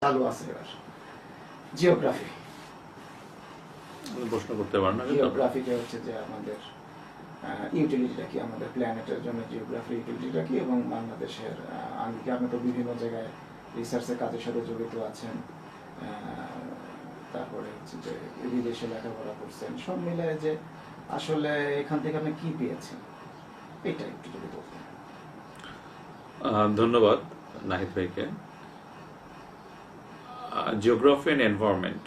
চালু আছে এবার জিওগ্রাফি প্রশ্ন করতে পারেন না জিওগ্রাফিকে হচ্ছে যে আমাদের ইউটিলিটিটা কি, আমাদের প্ল্যানেটের জন্য জিওগ্রাফি ইউটিলিটিটা কি, এবং বাংলাদেশের আঙ্গিকে আপনি তো বিভিন্ন জায়গায় রিসার্চের কাজের সাথে জড়িত আছেন, তারপরে হচ্ছে যে বিদেশে লেখাপড়া করছেন, সব মিলে যে আসলে এখান থেকে আপনি কি পেয়েছেন এটা একটু যদি বলতেন। ধন্যবাদ নাহিদ ভাইকে। জিওগ্রাফি অ্যান্ড এনভায়রনমেন্ট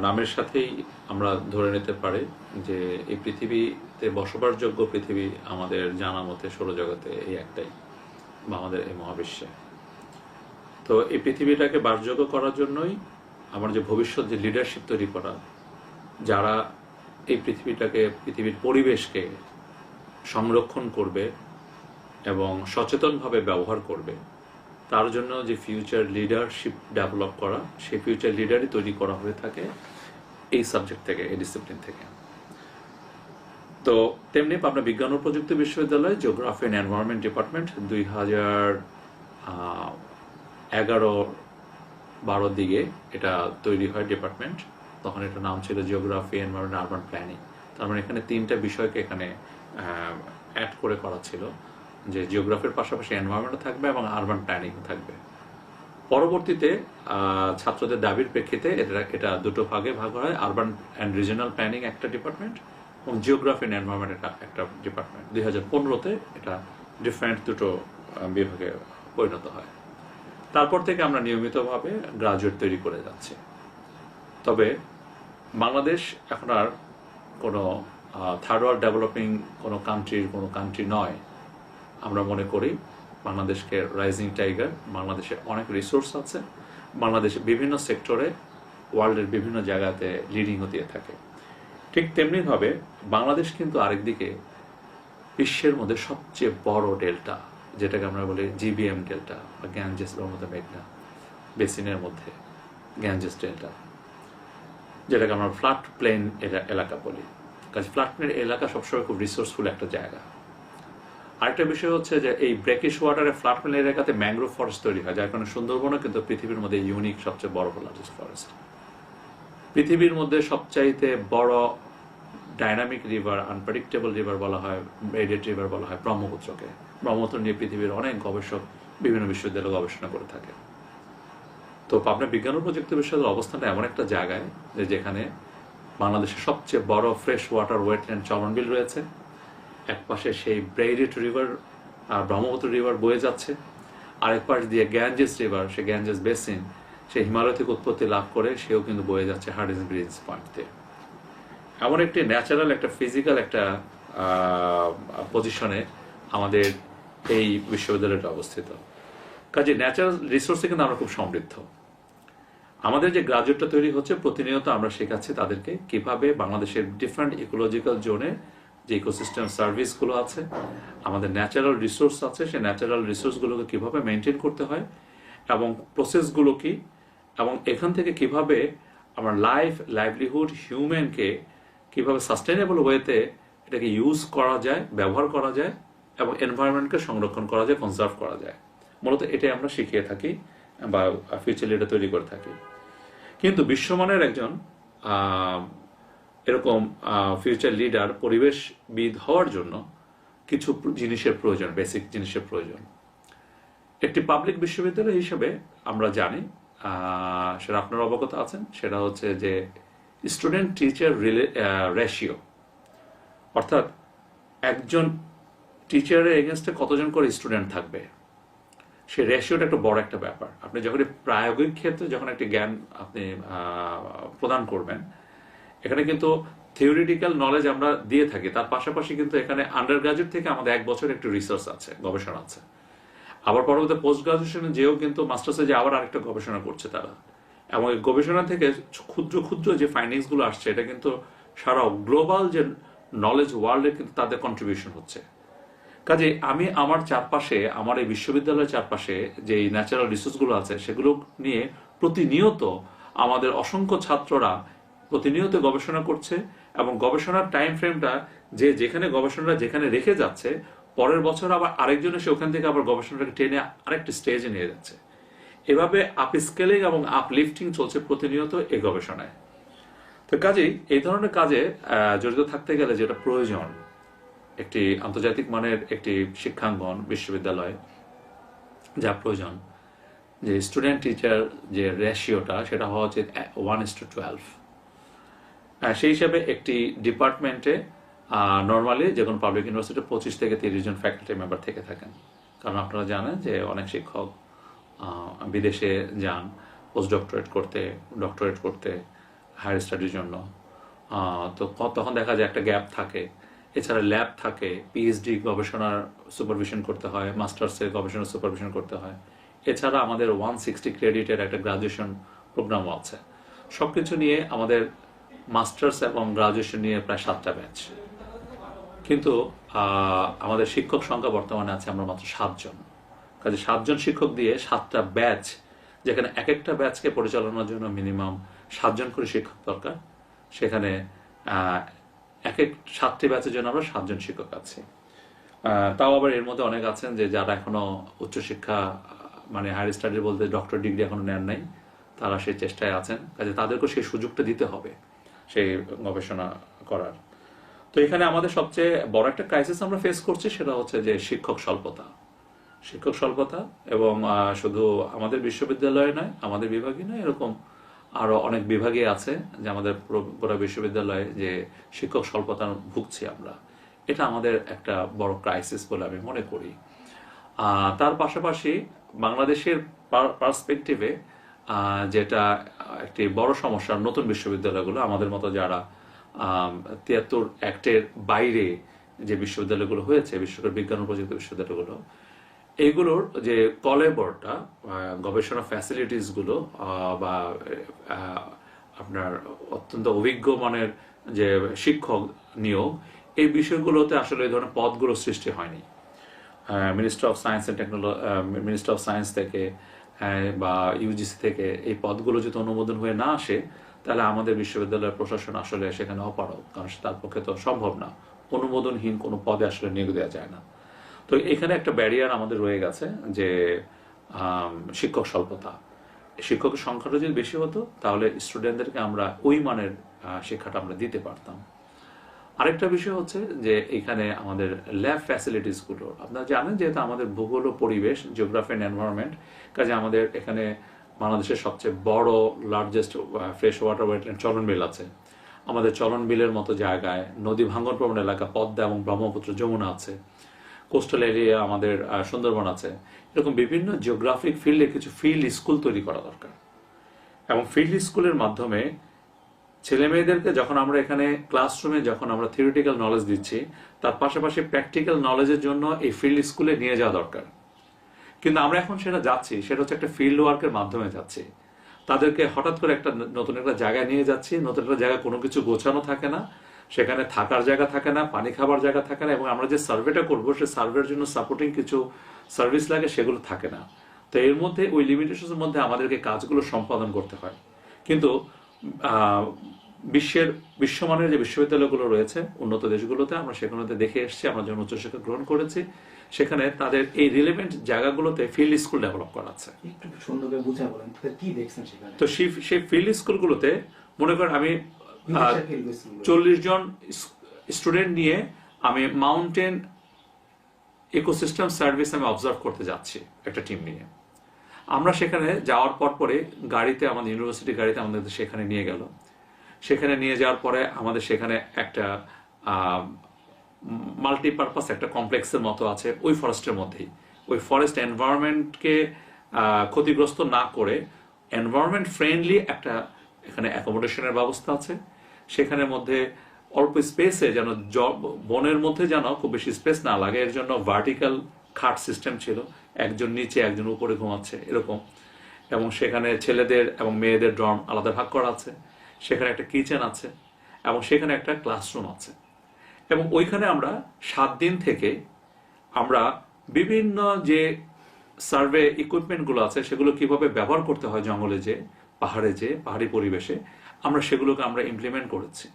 নামের সাথেই আমরা ধরে নিতে পারি যে এই পৃথিবীতে বসবাসযোগ্য পৃথিবী আমাদের জানা মতে সৌরজগতে এই একটাই, বা আমাদের এই মহাবিশ্বে। তো এই পৃথিবীটাকে বাসযোগ্য করার জন্যই আমার যে ভবিষ্যৎ যে লিডারশিপ তৈরি করা, যারা এই পৃথিবীর পরিবেশকে সংরক্ষণ করবে এবং সচেতনভাবে ব্যবহার করবে, তার জন্য যে ফিউচার লিডারশিপ ডেভেলপ করা, সেই ফিউচার লিডারই তৈরি করা হয়ে থাকে এই সাবজেক্ট থেকে, এই ডিসিপ্লিন থেকে। তো তেমনি পাবনা বিজ্ঞান ও প্রযুক্তি বিশ্ববিদ্যালয় জিওগ্রাফি অ্যান্ড এনভায়রনমেন্ট ডিপার্টমেন্ট 2011-12 দিকে এটা তৈরি হয় ডিপার্টমেন্ট। তখন এটা নাম ছিল জিওগ্রাফি এনভায়রনমেন্ট আরবান প্ল্যানিং। তার মানে এখানে 3টা বিষয়কে এখানে অ্যাড করে করা ছিল, যে জিওগ্রাফির পাশাপাশি এনভায়রনমেন্টও থাকবে এবং আরবান প্ল্যানিংও থাকবে। পরবর্তীতে ছাত্রদের দাবির প্রেক্ষিতে এটা দুটো ভাগে ভাগ হয়, আরবান অ্যান্ড রিজিওনাল প্ল্যানিং একটা ডিপার্টমেন্ট এবং জিওগ্রাফি অ্যান্ড এনভায়রনমেন্ট একটা ডিপার্টমেন্ট। 2015-তে এটা ডিফারেন্ট দুটো বিভাগে পরিণত হয়। তারপর থেকে আমরা নিয়মিতভাবে গ্রাজুয়েট তৈরি করে যাচ্ছি। তবে বাংলাদেশ এখন আর কোনো থার্ড ওয়ার্ল্ড ডেভেলপিং কোনো কান্ট্রি নয়। আমরা মনে করি বাংলাদেশকে রাইজিং টাইগার, বাংলাদেশে অনেক রিসোর্স আছে, বাংলাদেশে বিভিন্ন সেক্টরে ওয়ার্ল্ডের বিভিন্ন জায়গাতে লিডিং দিয়ে থাকে। ঠিক তেমনিভাবে বাংলাদেশ কিন্তু আরেকদিকে বিশ্বের মধ্যে সবচেয়ে বড় ডেল্টা, যেটাকে আমরা বলি জিবিএম ডেল্টা বা গ্যাঞ্জেস ব্রহ্মপুত্র মেঘনা বেসিনের মধ্যে গ্যাঞ্জেস ডেল্টা, যেটাকে আমরা ফ্ল্যাট প্লেন এলাকা বলি। কাজে ফ্ল্যাট প্লেন এলাকা সবসময় খুব রিসোর্সফুল একটা জায়গা। আরেকটা বিষয় হচ্ছে যে এই ব্রেকিশ ওয়াটারে ফ্ল্যাট প্লেন এলাকাতে ম্যানগ্রোভ ফরেস্ট তৈরি হয়, যার কারণে সুন্দরবনও কিন্তু পৃথিবীর মধ্যে ইউনিক সবচেয়ে বড় লার্জেস্ট ফরেস্ট। পৃথিবীর মধ্যে সবচাইতে বড় ডাইনামিক রিভার, আনপ্রেডিক্টেবল রিভার বলা হয়, রেডিয়েট রিভার বলা হয় ব্রহ্মপুত্রকে। ব্রহ্মপুত্র নিয়ে পৃথিবীর অনেক গবেষক বিভিন্ন বিশ্ববিদ্যালয়ে গবেষণা করে থাকে। তো পাবনা বিজ্ঞান ও প্রযুক্তি বিশ্ববিদ্যালয়ের অবস্থানটা এমন একটা জায়গায় যেখানে বাংলাদেশের সবচেয়ে বড় ফ্রেশ ওয়াটার ওয়েটল্যান্ড চমনবিল রয়েছে। এক পাশে সেই ব্রেডিয়েট রিভার আর ব্রহ্মপুত্র রিভার বয়ে যাচ্ছে, আরেক পাশ দিয়ে গ্যাঞ্জেস রিভার, সে গ্যাঞ্জেস বেসিন, সে হিমালয় থেকে উৎপত্তি লাভ করে সেও কিন্তু বয়ে যাচ্ছে হার্ডিঞ্জ ব্রিজ পয়েন্ট দিয়ে। এমন একটি ন্যাচারাল, একটা ফিজিক্যাল একটা পজিশনে আমাদের এই বিশ্ববিদ্যালয়টা অবস্থিত। কাজে ন্যাচারাল রিসোর্সে কিন্তু আমরা খুব সমৃদ্ধ। আমাদের যে গ্রাজুয়েটটা তৈরি হচ্ছে, প্রতিনিয়ত আমরা শেখাচ্ছি তাদেরকে কিভাবে বাংলাদেশের ডিফারেন্ট ইকোলজিক্যাল জোনে যে ইকোসিস্টেম সার্ভিসগুলো আছে, আমাদের ন্যাচারাল রিসোর্স আছে, সেই ন্যাচারাল রিসোর্সগুলোকে কিভাবে মেনটেন করতে হয় এবং প্রসেসগুলো কি, এবং এখান থেকে কিভাবে আমার লাইভলিহুড হিউম্যানকে কিভাবে সাস্টেনেবল ওয়েতে এটাকে ইউজ করা যায়, ব্যবহার করা যায় এবং এনভায়রনমেন্টকে সংরক্ষণ করা যায়, কনজার্ভ করা যায়। মূলত এটাই আমরা শিখিয়ে থাকি বা ফিউচার লিডার তৈরি করে থাকি। কিন্তু বিশ্বমানের একজন এরকম ফিউচার লিডার, পরিবেশবিদ হওয়ার জন্য কিছু জিনিসের প্রয়োজন, বেসিক জিনিসের প্রয়োজন। একটি পাবলিক বিশ্ববিদ্যালয় হিসেবে আমরা জানি, সেটা আপনারা অবগত আছেন, সেটা হচ্ছে যে স্টুডেন্ট টিচার রেশিও, অর্থাৎ একজন টিচারের এগেনস্টে কতজন করে স্টুডেন্ট থাকবে, সেই রেশিওটা একটা বড় একটা ব্যাপার। আপনি যখন প্রায়োগিক ক্ষেত্রে যখন একটি জ্ঞান আপনি প্রদান করবেন, এখানে কিন্তু থিওরিটিক্যাল নলেজ আমরা দিয়ে থাকি, তার পাশাপাশি কিন্তু এখানে আন্ডার গ্রাজুয়েট থেকে আমাদের 1 বছর একটু রিসার্চ আছে, গবেষণা আছে। আবার পরবর্তী পোস্ট গ্রাজুয়েশনে যেও কিন্তু মাস্টার্সে যে আবার আরেকটা গবেষণা করছে তারা, এবং এই গবেষণা থেকে ক্ষুদ্র ক্ষুদ্র যে ফাইন্ডিংসগুলো আসছে, এটা কিন্তু সারা গ্লোবাল যে নলেজ ওয়ার্ল্ডে কিন্তু তাদের কন্ট্রিবিউশন হচ্ছে। কাজে আমি আমার চারপাশে, আমার এই বিশ্ববিদ্যালয়ের চারপাশে যে ন্যাচারাল রিসোর্সগুলো আছে, সেগুলো নিয়ে প্রতিনিয়ত আমাদের অসংখ্য ছাত্ররা প্রতিনিয়ত গবেষণা করছে, এবং গবেষণার টাইম ফ্রেমটা যেখানে গবেষণাটা যেখানে রেখে যাচ্ছে, পরের বছর আবার আরেকজন এসে ওখান থেকে আবার গবেষণাটাকে টেনে আরেকটি স্টেজে নিয়ে যাচ্ছে। এভাবে আপস্কেলিং এবং আপলিফটিং চলছে প্রতিনিয়ত এই গবেষণায়। তো কাজেই এই ধরনের কাজে জড়িত থাকতে গেলে যেটা প্রয়োজন, একটি আন্তর্জাতিক মানের একটি শিক্ষাঙ্গন বিশ্ববিদ্যালয় যা প্রয়োজন, যে স্টুডেন্ট টিচার যে রেশিওটা সেটা হওয়া উচিত 1:12। সেই হিসাবে একটি ডিপার্টমেন্টে নর্মালি যে কোনো পাবলিক ইউনিভার্সিটিতে 25 থেকে 30 জন ফ্যাকাল্টি মেম্বার থেকে থাকেন। কারণ আপনারা জানেন যে অনেক শিক্ষক বিদেশে যান পোস্ট ডক্টরেট করতে, ডক্টরেট করতে, হায়ার স্টাডির জন্য। তো তখন দেখা যায় একটা গ্যাপ থাকে। এছাড়া ল্যাব থাকে, পিএইচডি গবেষণার সুপারভিশন করতে হয়, মাস্টার্সের গবেষণার সুপারভিশন করতে হয়। এছাড়া আমাদের 160 ক্রেডিটের একটা গ্রাজুয়েশন প্রোগ্রামও আছে। সবকিছু নিয়ে আমাদের মাস্টার্স এবং গ্রাজুয়েশন নিয়ে প্রায় 7টা ব্যাচ। কিন্তু আমাদের শিক্ষক সংখ্যা বর্তমানে আছে আমরা মাত্র 7 জন। কাজে 7 জন শিক্ষক দিয়ে 7টা ব্যাচ, যেখানে এক একটা ব্যাচকে পরিচালনার জন্য মিনিমাম 7 জন করে শিক্ষক দরকার, সেখানে 7টি ব্যাচের জন্য আমরা 7 জন শিক্ষক আছি। তাও আবার এর মধ্যে অনেক আছেন যে যারা এখনো উচ্চশিক্ষা মানে হায়ার স্টাডি বলতে ডক্টর ডিগ্রি এখনো নেন নাই, তারা সেই চেষ্টায় আছেন। কাজে তাদেরকে সেই সুযোগটা দিতে হবে সেই গবেষণা করার। তো এখানে আমাদের সবচেয়ে বড় একটা ক্রাইসিস আমরা ফেস করছি, সেটা হচ্ছে যে শিক্ষক স্বল্পতা। শিক্ষক স্বল্পতা এবং শুধু আমাদের বিশ্ববিদ্যালয়ে নয়, আমাদের বিভাগই নয়, এরকম আরো অনেক বিভাগে আছে যে আমাদের পুরো বিশ্ববিদ্যালয়ে যে শিক্ষক স্বল্পতা ভুগছি আমরা। এটা আমাদের একটা বড় ক্রাইসিস বলে আমি মনে করি। তার পাশাপাশি বাংলাদেশের পার্সপেক্টিভে যেটা একটি বড় সমস্যা, নতুন বিশ্ববিদ্যালয়গুলো আমাদের মতো যারা 73 অ্যাক্টের বাইরে যে বিশ্ববিদ্যালয়গুলো হয়েছে, বিশ্ববিদ্যালয় বিজ্ঞান ও প্রযুক্তি বিশ্ববিদ্যালয়গুলো, এইগুলোর যে কলেবরটা, গবেষণা ফ্যাসিলিটিস গুলো বা আপনার অত্যন্ত অভিজ্ঞ মানের যে শিক্ষক নিয়োগ, এই বিষয়গুলোতে আসলে এই ধরনের পদগুলো সৃষ্টি হয়নি। Minister of science and technology, minister of science থেকে বা ইউজিসি থেকে এই পদগুলো যদি অনুমোদন হয়ে না আসে, তাহলে আমাদের বিশ্ববিদ্যালয়ের প্রশাসন আসলে সেখানে অপারগ, কারণ তার পক্ষে তো সম্ভব না, অনুমোদনহীন কোনো পদে আসলে নিয়োগ দেওয়া যায় না। তো এখানে একটা ব্যারিয়ার আমাদের রয়ে গেছে যে শিক্ষক স্বল্পতা। শিক্ষকের সংখ্যাটা যদি বেশি হতো তাহলে স্টুডেন্টদেরকে আমরা ওই মানের শিক্ষাটা আমরা দিতে পারতাম। আরেকটা বিষয় হচ্ছে যে এখানে আমাদের ল্যাব ফ্যাসিলিটিস গুলো, আপনারা জানেন যেহেতু আমাদের ভূগোল ও পরিবেশ, জিওগ্রাফি অ্যান্ড এনভায়রনমেন্ট, কাজে আমাদের এখানে বাংলাদেশের সবচেয়ে বড় লার্জেস্ট ফ্রেশ ওয়াটার ওয়েটল্যান্ড চলন বিল আছে। আমাদের চলন বিলের মতো জায়গায় নদী ভাঙ্গন প্রবণ এলাকা পদ্মা এবং ব্রহ্মপুত্র যমুনা আছে। কোস্টাল এরিয়া আমাদের সুন্দরবন আছে। এরকম বিভিন্ন জিওগ্রাফিক ফিল্ডে কিছু ফিল্ড স্কুল তৈরি করা দরকার, এবং ফিল্ড স্কুলের মাধ্যমে ছেলে মেয়েদেরকে যখন আমরা এখানে ক্লাসরুমে যখন আমরা থিওরিটিক্যাল নলেজ দিচ্ছি, তার পাশাপাশি প্র্যাকটিক্যাল নলেজের জন্য এই ফিল্ড স্কুলে নিয়ে যাওয়া দরকার। কিন্তু আমরা এখন সেটা যাচ্ছি, সেটা হচ্ছে একটা ফিল্ড ওয়ার্কের মাধ্যমে যাচ্ছি। তাদেরকে হঠাৎ করে একটা নতুন একটা জায়গায় নিয়ে যাচ্ছি, নতুন একটা জায়গায় কোনো কিছু গোছানো থাকে না, সেখানে থাকার জায়গা থাকে না, পানি খাবার জায়গা থাকে না, এবং আমরা যে সার্ভেটা করবো সেই সার্ভের জন্য সাপোর্টিং কিছু সার্ভিস লাগে, সেগুলো থাকে না। তো এর মধ্যে ওই লিমিটেশনের মধ্যে আমাদেরকে কাজগুলো সম্পাদন করতে হয়। কিন্তু বিশ্বমানের যে বিশ্ববিদ্যালয়গুলো রয়েছে উন্নত দেশগুলোতে, আমরা সেগুলোতে দেখে এসেছি, আমরা যখন উচ্চশিক্ষা গ্রহণ করেছি, সেখানে তাদের এই রিলেভেন্ট জায়গাগুলোতে ফিল্ড স্কুল ডেভেলপ করা আছে। একটু সুন্দর করে বুঝা বলেন কি দেখছেন সেখানে। তো সেই ফিল্ড স্কুলগুলোতে মনে করেন আমি 40 জন স্টুডেন্ট নিয়ে আমি মাউন্টেন ইকোসিস্টেম সার্ভিস আমি অবজার্ভ করতে যাচ্ছি একটা টিম নিয়ে। আমরা সেখানে যাওয়ার পরে গাড়িতে, আমাদের ইউনিভার্সিটি গাড়িতে আমাদের সেখানে নিয়ে গেল। সেখানে নিয়ে যাওয়ার পরে আমাদের সেখানে একটা মাল্টিপারপাস একটা কমপ্লেক্সের মতো আছে ওই ফরেস্টের মধ্যেই। ওই ফরেস্ট এনভায়রনমেন্টকে ক্ষতিগ্রস্ত না করে এনভায়রনমেন্ট ফ্রেন্ডলি একটা এখানে অ্যাকোমোডেশনের ব্যবস্থা আছে। সেখানের মধ্যে অল্প স্পেসে যেন বনের মধ্যে যেন খুব বেশি স্পেস না লাগে, এর জন্য ভার্টিক্যাল খাট সিস্টেম ছিল, একজন নিচে একজন উপরে ঘুমাচ্ছে এরকম। এবং সেখানে ছেলেদের এবং মেয়েদের ডর্ম আলাদা ভাগ করা আছে, সেখানে একটা কিচেন আছে, এবং সেখানে একটা ক্লাসরুম আছে। এবং ওইখানে আমরা 7 দিন থেকে আমরা বিভিন্ন যে সার্ভে ইকুইপমেন্টগুলো আছে সেগুলো কিভাবে ব্যবহার করতে হয় জঙ্গলে যে, পাহাড়ি পরিবেশে, আমরা সেগুলোকে আমরা ইমপ্লিমেন্ট করেছি।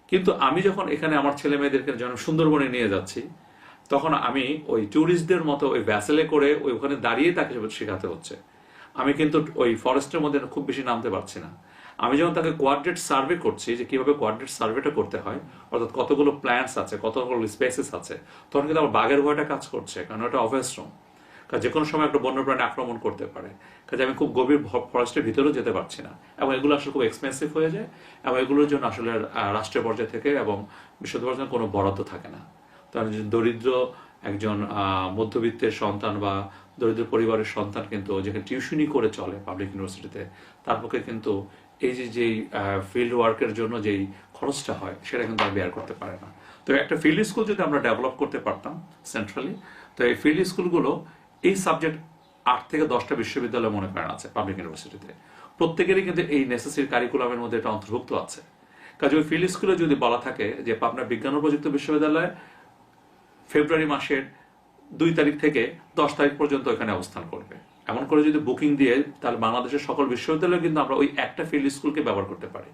কিন্তু আমি যখন এখানে আমার ছেলে মেয়েদেরকে যখন সুন্দরবনে নিয়ে যাচ্ছি, তখন আমি ওই ট্যুরিস্টদের মতো ওই ভ্যাসেলে করে ওখানে দাঁড়িয়ে তাকে শেখাতে হচ্ছে। আমি কিন্তু ওই ফরেস্টের মধ্যে খুব বেশি নামতে পারছি না। আমি যখন তাকে কোয়াড্রেট সার্ভে করছি, যে কিভাবে কোয়াড্রেট সার্ভেটা করতে হয়, অর্থাৎ কতগুলো প্ল্যান্টস আছে, কতগুলো স্পেসিস আছে, তখন কিন্তু আমার বাঘের ভয়টা কাজ করছে, কারণ ওটা অভয়াশ্রম। কারণ যে কোনো সময় একটা বন্যপ্রাণী আক্রমণ করতে পারে, কাজে আমি খুব গভীর ফরেস্টের ভিতরেও যেতে পারছি না, এবং এগুলো আসলে খুব এক্সপেন্সিভ হয়ে যায়, এবং এগুলোর জন্য আসলে রাষ্ট্রীয় পর্যায় থেকে এবং বিশ্ববিদ্যালয় পর্যায়ে কোনো বরাদ্দ থাকে না। তার দরিদ্র একজন মধ্যবিত্তের সন্তান বা দরিদ্র পরিবারের সন্তান কিন্তু যেখানে টিউশনি করে চলে পাবলিক ইউনিভার্সিটিতে, তার পক্ষে কিন্তু এই যেই ফিল্ড ওয়ার্কের জন্য যেই খরচটা হয় সেটা কিন্তু আর বেয়ার করতে পারে না। তো একটা ফিল্ড স্কুল যদি আমরা ডেভেলপ করতে পারতাম সেন্ট্রালি, তো এই ফিল্ড স্কুলগুলো এই সাবজেক্ট 8 থেকে 10টা বিশ্ববিদ্যালয় মনে করেন আছে পাবলিক ইউনিভার্সিটিতে, প্রত্যেকেরই কিন্তু এই নেসেসারি কারিকুলামের মধ্যে এটা অন্তর্ভুক্ত আছে। কাজে ওই ফিল্ড স্কুলে যদি বলা থাকে যে পাবনা বিজ্ঞান ও প্রযুক্তি বিশ্ববিদ্যালয় ফেব্রুয়ারি মাসের 2 তারিখ থেকে 10 তারিখ পর্যন্ত এখানে অবস্থান করবে, এমন করে যদি বুকিং দিয়ে, তাহলে বাংলাদেশের সকল বিশ্ববিদ্যালয়ে কিন্তু আমরা ওই একটা ফিল্ড স্কুলকে ব্যবহার করতে পারি।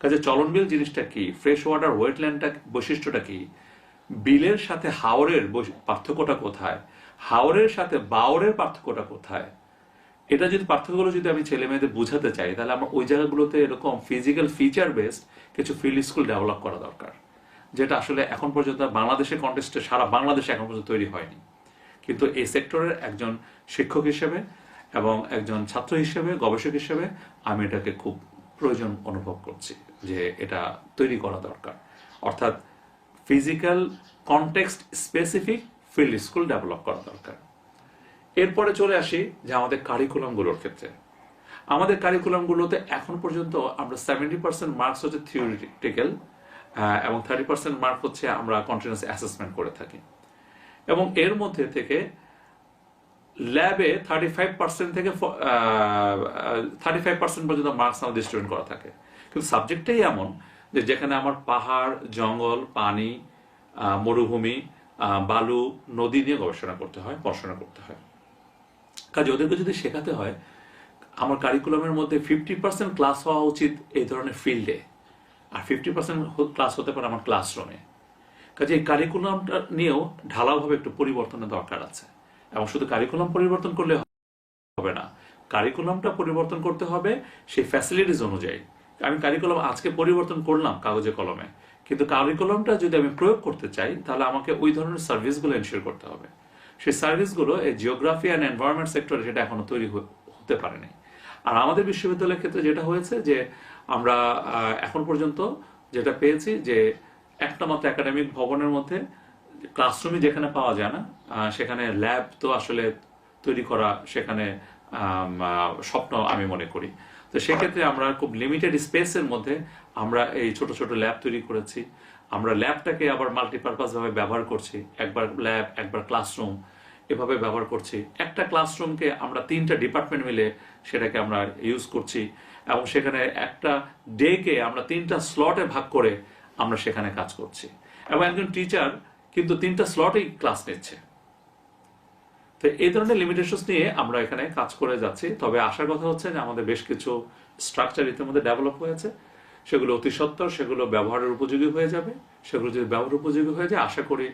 কাজে চলনবিল জিনিসটা কি, ফ্রেশ ওয়াটার ওয়েটল্যান্ডটা বৈশিষ্ট্যটা কি, বিলের সাথে হাওরের পার্থক্যটা কোথায়, হাওরের সাথে বাওরের পার্থক্যটা কোথায়, এটা যদি পার্থক্যগুলো যদি আমি ছেলে মেয়েদের বোঝাতে চাই, তাহলে আমার ওই জায়গাগুলোতে এরকম ফিজিক্যাল ফিচার বেসড কিছু ফিল্ড স্কুল ডেভেলপ করা দরকার, যেটা আসলে এখন পর্যন্ত বাংলাদেশের কন্টেস্টে সারা বাংলাদেশে এখন পর্যন্ত তৈরি হয়নি। কিন্তু এই সেক্টরের একজন শিক্ষক হিসেবে এবং একজন ছাত্র হিসেবে, গবেষক হিসেবে আমি এটাকে খুব প্রয়োজন অনুভব করছি যে এটা তৈরি করা দরকার, অর্থাৎ physical context specific field school develop করা দরকার। এরপরে চলে আসি যে আমাদের কারিকুলামগুলোর ক্ষেত্রে। আমাদের কারিকুলামগুলোতে এখন পর্যন্ত আমরা 70% মার্কস হচ্ছে থিওরিটিক্যাল এবং 30% মার্ক হচ্ছে আমরা কন্টিনিউয়াস অ্যাসেসমেন্ট করে থাকি, এবং এর মধ্যে থেকে ল্যাবে 35% থেকে 35% পর্যন্ত মার্কস আমাদের স্টুডেন্ট করা থাকে। কিন্তু সাবজেক্টটাই এমন যে যেখানে আমার পাহাড়, জঙ্গল, পানি, মরুভূমি, বালু, নদী নিয়ে গবেষণা করতে হয়, পড়াশোনা করতে হয়। কাজে ওদেরকে যদি শেখাতে হয়, আমার কারিকুলামের মধ্যে 50% ক্লাস হওয়া উচিত এই ধরনের ফিল্ডে, আর 50% ক্লাস হতে পারে আমার ক্লাসরুমে। কাজে এই কারিকুলামটা নিয়েও ঢালাওভাবে একটু পরিবর্তনের দরকার আছে, এবং শুধু কারিকুলাম পরিবর্তন করলে হবে না, কারিকুলামটা পরিবর্তন করতে হবে সেই ফ্যাসিলিটিস অনুযায়ী। আমি কারিকুলাম আজকে পরিবর্তন করলাম কাগজে কলমে, কিন্তু কারিকুলামটা যদি আমি প্রয়োগ করতে চাই, তাহলে আমাকে ওই ধরনের সার্ভিসগুলো এনশিওর করতে হবে। সেই সার্ভিসগুলো এই জিওগ্রাফি অ্যান্ড এনভায়রনমেন্ট সেক্টরে সেটা এখনো তৈরি হতে পারেনি। আর আমাদের বিশ্ববিদ্যালয়ের ক্ষেত্রে যেটা হয়েছে যে আমরা এখন পর্যন্ত যেটা পেয়েছি যে একটা মাত্র একাডেমিক ভবনের মধ্যে ক্লাসরুমই যেখানে পাওয়া যায় না, সেখানে ল্যাব তো আসলে তৈরি করা সেখানে স্বপ্ন আমি মনে করি। তো সেক্ষেত্রে আমরা খুব লিমিটেড স্পেসের মধ্যে আমরা এই ছোট ছোট ল্যাব তৈরি করেছি। আমরা ল্যাবটাকে আবার মাল্টিপারপাস ভাবে ব্যবহার করছি, একবার ল্যাব একবার ক্লাসরুম এভাবে ব্যবহার করছি। একটা ক্লাসরুমকে আমরা 3টা ডিপার্টমেন্ট মিলে সেটাকে আমরা ইউজ করছি, এবং সেখানে একটা ডেকে আমরা 3টা স্লটে ভাগ করে আমরা সেখানে কাজ করছি, এবং একজন টিচার কিন্তু 3টা স্লটেই ক্লাস নিচ্ছে। তো এই ধরনের লিমিটেশনস নিয়ে আমরা এখানে কাজ করে যাচ্ছি। তবে আশার কথা হচ্ছে যে আমাদের বেশ কিছু স্ট্রাকচার ইতিমধ্যে ডেভেলপ হয়েছে, সেগুলো অতি সত্বর সেগুলো ব্যবহারের উপযোগী হয়ে যাবে। সেগুলো যদি ব্যবহার উপযোগী হয়ে যায়, আশা করি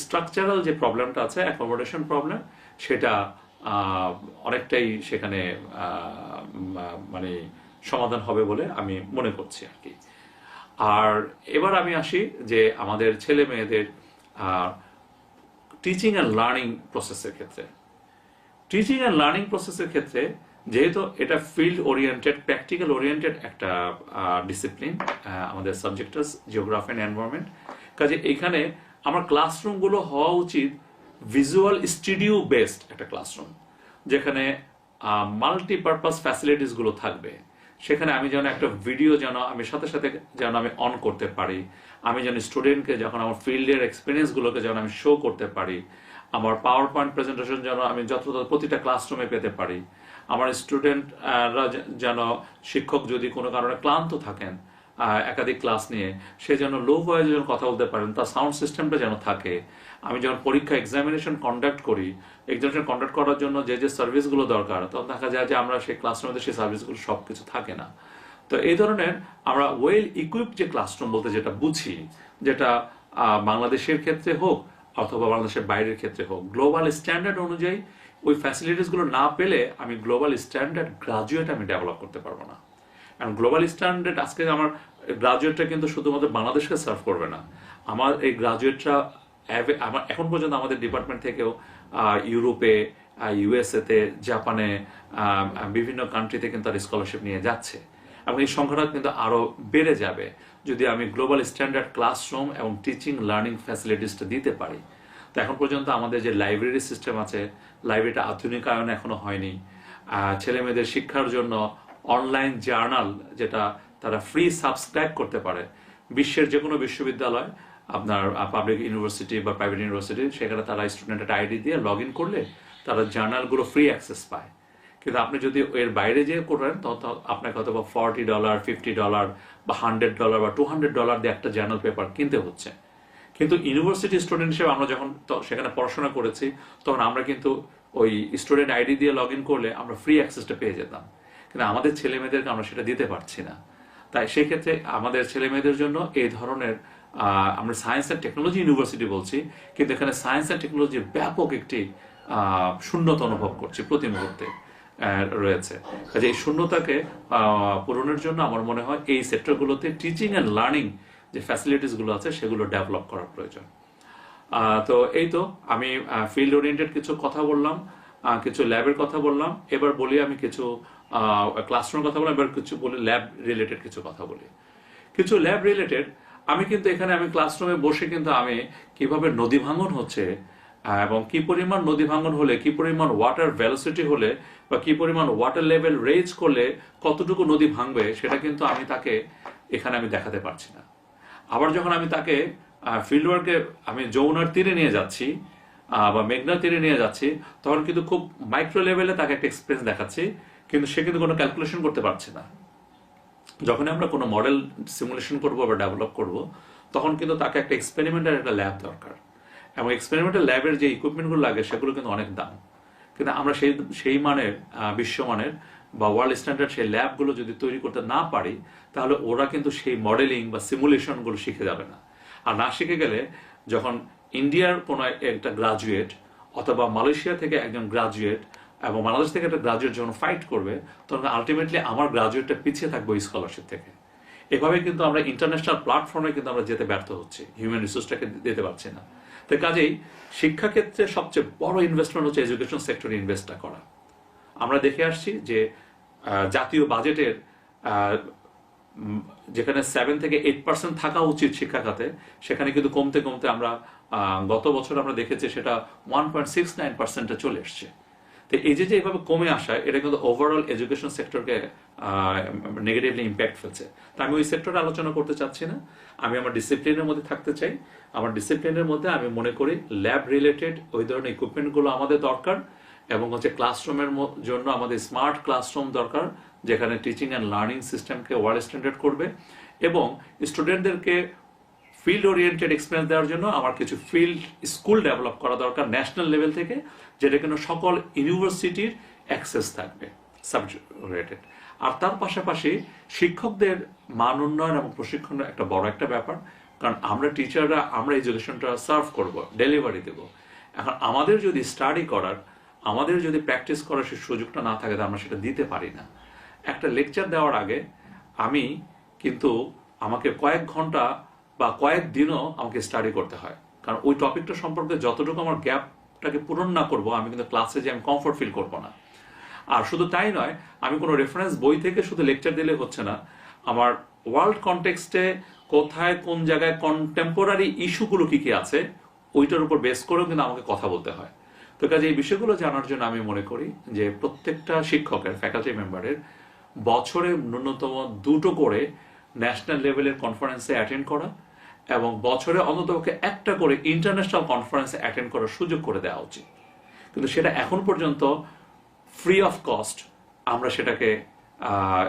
স্ট্রাকচারাল যে প্রবলেমটা আছে, অ্যাকোমোডেশন প্রবলেম, সেটা অনেকটাই সেখানে মানে সমাধান হবে বলে আমি মনে করছি আর কি। আর এবার আমি আসি যে আমাদের ছেলে মেয়েদের টিচিং অ্যান্ড লার্নিং প্রসেসের ক্ষেত্রে। টিচিং অ্যান্ড লার্নিং প্রসেসের ক্ষেত্রে যেহেতু এটা ফিল্ড ওরিয়েন্টেড, প্র্যাকটিক্যাল ওরিয়েন্টেড একটা ডিসিপ্লিন, আমাদের সাবজেক্টাস জিওগ্রাফি অ্যান্ড এনভায়রনমেন্ট, কাজে এখানে আমার ক্লাসরুমগুলো হওয়া উচিত ভিজুয়াল স্টুডিও বেসড একটা ক্লাসরুম, যেখানে মাল্টিপারপাস ফ্যাসিলিটিসগুলো থাকবে। সেখানে আমি যেন একটা ভিডিও যেন আমি সাথে সাথে যেন আমি অন করতে পারি, আমি যেন স্টুডেন্টকে যখন আমার ফিল্ডের এক্সপিরিয়েন্সগুলোকে যেন আমি শো করতে পারি, আমার পাওয়ার পয়েন্ট প্রেজেন্টেশন যেন আমি যথাযথ প্রতিটা ক্লাসরুমে পেতে পারি, আমার স্টুডেন্টরা যেন শিক্ষক যদি কোনো কারণে ক্লান্ত থাকেন একাধিক ক্লাস নিয়ে, সে যেন লো ভয়েসে যেন কথা বলতে পারেন, তার সাউন্ড সিস্টেমটা যেন থাকে। আমি যখন পরীক্ষা এক্সামিনেশন কন্ডাক্ট করি, এক্সামিনেশন কন্ডাক্ট করার জন্য যে যে সার্ভিসগুলো দরকার, তখন দেখা যায় যে আমরা সেই ক্লাসরুমে সেই সার্ভিসগুলো সব কিছু থাকে না। তো এই ধরনের আমরা ওয়েল ইকুইপড যে ক্লাসরুম বলতে যেটা বুঝি, যেটা বাংলাদেশের ক্ষেত্রে হোক অথবা বাংলাদেশের বাইরের ক্ষেত্রে হোক, গ্লোবাল স্ট্যান্ডার্ড অনুযায়ী ওই ফ্যাসিলিটিসগুলো না পেলে আমি গ্লোবাল স্ট্যান্ডার্ড গ্রাজুয়েট আমি ডেভেলপ করতে পারবো না। কারণ গ্লোবাল স্ট্যান্ডার্ড আজকে আমার গ্রাজুয়েটটা কিন্তু শুধুমাত্র বাংলাদেশকে সার্ভ করবে না, আমার এই গ্রাজুয়েটরা আমার এখন পর্যন্ত আমাদের ডিপার্টমেন্ট থেকেও ইউরোপে, ইউএসএতে, জাপানে, বিভিন্ন কান্ট্রিতে কিন্তু তার স্কলারশিপ নিয়ে যাচ্ছে এবং এই সংখ্যাটা কিন্তু আরো বেড়ে যাবে যদি আমি গ্লোবাল স্ট্যান্ডার্ড ক্লাসরুম এবং টিচিং লার্নিং ফ্যাসিলিটিসটা দিতে পারি। তো এখন পর্যন্ত আমাদের যে লাইব্রেরি সিস্টেম আছে, লাইব্রেরিটা আধুনিকায়ন এখনো হয়নি। ছেলে মেয়েদের শিক্ষার জন্য অনলাইন জার্নাল যেটা তারা ফ্রি সাবস্ক্রাইব করতে পারে, বিশ্বের যে কোনো বিশ্ববিদ্যালয়, আপনার পাবলিক ইউনিভার্সিটি বা প্রাইভেট ইউনিভার্সিটি, সেখানে তারা স্টুডেন্টের আইডি দিয়ে লগ ইন করলে তারা জার্নালগুলো ফ্রি অ্যাক্সেস পায়। কিন্তু আপনি যদি এর বাইরে যেয়ে করেন তখন আপনাকে হয়তো বা $40, $50 বা $100 বা $200 দিয়ে একটা জার্নাল পেপার কিনতে হচ্ছে। কিন্তু ইউনিভার্সিটি স্টুডেন্ট হিসেবে আমরা যখন সেখানে পড়াশোনা করেছি তখন আমরা কিন্তু ওই স্টুডেন্ট আইডি দিয়ে লগ ইন করলে আমরা ফ্রি অ্যাক্সেসটা পেয়ে যেতাম, কিন্তু আমাদের ছেলে মেয়েদেরকে আমরা সেটা দিতে পারছি না। তাই সেই ক্ষেত্রে আমাদের ছেলে মেয়েদের জন্য এই ধরনের আমরা সায়েন্স অ্যান্ড টেকনোলজি ইউনিভার্সিটি বলছি, কিন্তু এখানে সায়েন্স অ্যান্ড টেকনোলজির ব্যাপক একটি শূন্যতা অনুভব করছি প্রতি মুহূর্তে রয়েছে। কাজে এই শূন্যতাকে পূরণের জন্য আমার মনে হয় এই সেক্টরগুলোতে টিচিং অ্যান্ড লার্নিং যে ফ্যাসিলিটিসগুলো আছে সেগুলো ডেভেলপ করার প্রয়োজন। তো এই তো আমি ফিল্ড ওরিয়েন্টেড কিছু কথা বললাম, কিছু ল্যাবের কথা বললাম, এবার বলি আমি কিছু ক্লাসরুমের কথা বললাম, এবার কিছু বলি ল্যাব রিলেটেড কিছু কথা বলি। কিছু ল্যাব রিলেটেড আমি কিন্তু এখানে আমি ক্লাসরুমে বসে কিন্তু আমি কিভাবে নদী ভাঙন হচ্ছে এবং কি পরিমাণ নদী ভাঙন হলে, কি পরিমাণ ওয়াটার ভেলোসিটি হলে বা কি পরিমাণ ওয়াটার লেভেল রেজ করলে কতটুকু নদী ভাঙবে সেটা কিন্তু আমি তাকে এখানে আমি দেখাতে পারছি না। আবার যখন আমি তাকে ফিল্ড ওয়ার্কে আমি যমুনার তীরে নিয়ে যাচ্ছি বা মেঘনার তীরে নিয়ে যাচ্ছি তখন কিন্তু খুব মাইক্রো লেভেলে তাকে একটা এক্সপিরিয়েন্স দেখাচ্ছি, কিন্তু সে কিন্তু কোনো ক্যালকুলেশন করতে পারছে না। যখন আমরা কোনো মডেল সিমুলেশন করবো বা ডেভেলপ করব তখন কিন্তু তাকে একটা এক্সপেরিমেন্টাল একটা ল্যাব দরকার এবং এক্সপেরিমেন্টাল ল্যাবের যে ইকুইপমেন্টগুলো লাগে সেগুলো কিন্তু অনেক দাম। কিন্তু আমরা সেই মানের বিশ্বমানের বা ওয়ার্ল্ড স্ট্যান্ডার্ড সেই ল্যাবগুলো যদি তৈরি করতে না পারি তাহলে ওরা কিন্তু সেই মডেলিং বা সিমুলেশনগুলো শিখে যাবে না। আর না শিখে গেলে যখন ইন্ডিয়ার কোনো একটা গ্রাজুয়েট অথবা মালয়েশিয়া থেকে একজন গ্রাজুয়েট এবং বাংলাদেশ থেকে একটা গ্রাজুয়েট যখন ফাইট করবে তখন আলটিমেটলি আমার গ্রাজুয়েটটা পিছিয়ে থাকবো এই স্কলারশিপ থেকে। এভাবে কিন্তু আমরা ইন্টারন্যাশনাল প্ল্যাটফর্মে কিন্তু আমরা যেতে ব্যর্থ হচ্ছি, হিউম্যান রিসোর্সটাকে দিতে পারছি না। তো কাজেই শিক্ষাক্ষেত্রে সবচেয়ে বড় ইনভেস্টমেন্ট হচ্ছে এডুকেশন সেক্টরে ইনভেস্টটা করা। আমরা দেখে আসছি যে জাতীয় বাজেটের যেখানে 7 থেকে 8% থাকা উচিত শিক্ষা খাতে সেখানে কিন্তু কমতে কমতে আমরা গত বছর আমরা দেখেছি সেটা 1.69%-এ চলে এসছে। তো এই যে এইভাবে কমে আসা এটা কিন্তু ওভারঅল এডুকেশন সেক্টরকে নেগেটিভলি ইম্প্যাক্ট ফেলছে। তো আমি ওই সেক্টরে আলোচনা করতে চাচ্ছি না, আমি আমার ডিসিপ্লিনের মধ্যে থাকতে চাই। আমার ডিসিপ্লিনের মধ্যে আমি মনে করি ল্যাব রিলেটেড ওই ধরনের ইকুইপমেন্টগুলো আমাদের দরকার এবং হচ্ছে ক্লাসরুমের জন্য আমাদের স্মার্ট ক্লাসরুম দরকার যেখানে টিচিং অ্যান্ড লার্নিং সিস্টেমকে ওয়ার্ল্ড স্ট্যান্ডার্ড করবে এবং স্টুডেন্টদেরকে ফিল্ড ওরিয়েন্টেড এক্সপিরিয়েন্স দেওয়ার জন্য আমার কিছু ফিল্ড স্কুল ডেভেলপ করা দরকার ন্যাশনাল লেভেল থেকে, যেটা কিন্তু সকল ইউনিভার্সিটির অ্যাক্সেস থাকবে সাবজেক্ট রিলেটেড। আর তার পাশাপাশি শিক্ষকদের মান উন্নয়ন এবং প্রশিক্ষণের একটা বড় একটা ব্যাপার, কারণ আমরা টিচাররা আমরা এডুকেশনটা সার্ভ করব, ডেলিভারি দেব। এখন আমাদের যদি স্টাডি করার, আমাদের যদি প্র্যাকটিস করার সেই সুযোগটা না থাকে আমরা সেটা দিতে পারি না। একটা লেকচার দেওয়ার আগে আমি কিন্তু আমাকে কয়েক ঘন্টা বা কয়েক দিনও আমাকে স্টাডি করতে হয়, কারণ ওই টপিকটা সম্পর্কে যতটুকু আমার গ্যাপটাকে পূরণ না করব আমি কিন্তু ক্লাসে যে আমি কমফোর্ট ফিল করবো না। আর শুধু তাই নয়, আমি কোনো রেফারেন্স বই থেকে শুধু লেকচার দিলে হচ্ছে না, আমার ওয়ার্ল্ড কনটেক্সটে কোথায় কোন জায়গায় কন্টেম্পোরারি ইস্যুগুলো কি কি আছে ওইটার উপর বেস করেও কিন্তু আমাকে কথা বলতে হয়। তো কাজে এই বিষয়গুলো জানার জন্য আমি মনে করি যে প্রত্যেকটা শিক্ষকের, ফ্যাকাল্টি মেম্বারের বছরে ন্যূনতম 2টো করে ন্যাশনাল লেভেলের কনফারেন্সে অ্যাটেন্ড করা এবং বছরে অন্ততপক্ষে একটা করে ইন্টারন্যাশনাল কনফারেন্সে অ্যাটেন্ড করার সুযোগ করে দেওয়া উচিত। কিন্তু সেটা এখন পর্যন্ত ফ্রি অফ কস্ট আমরা সেটাকে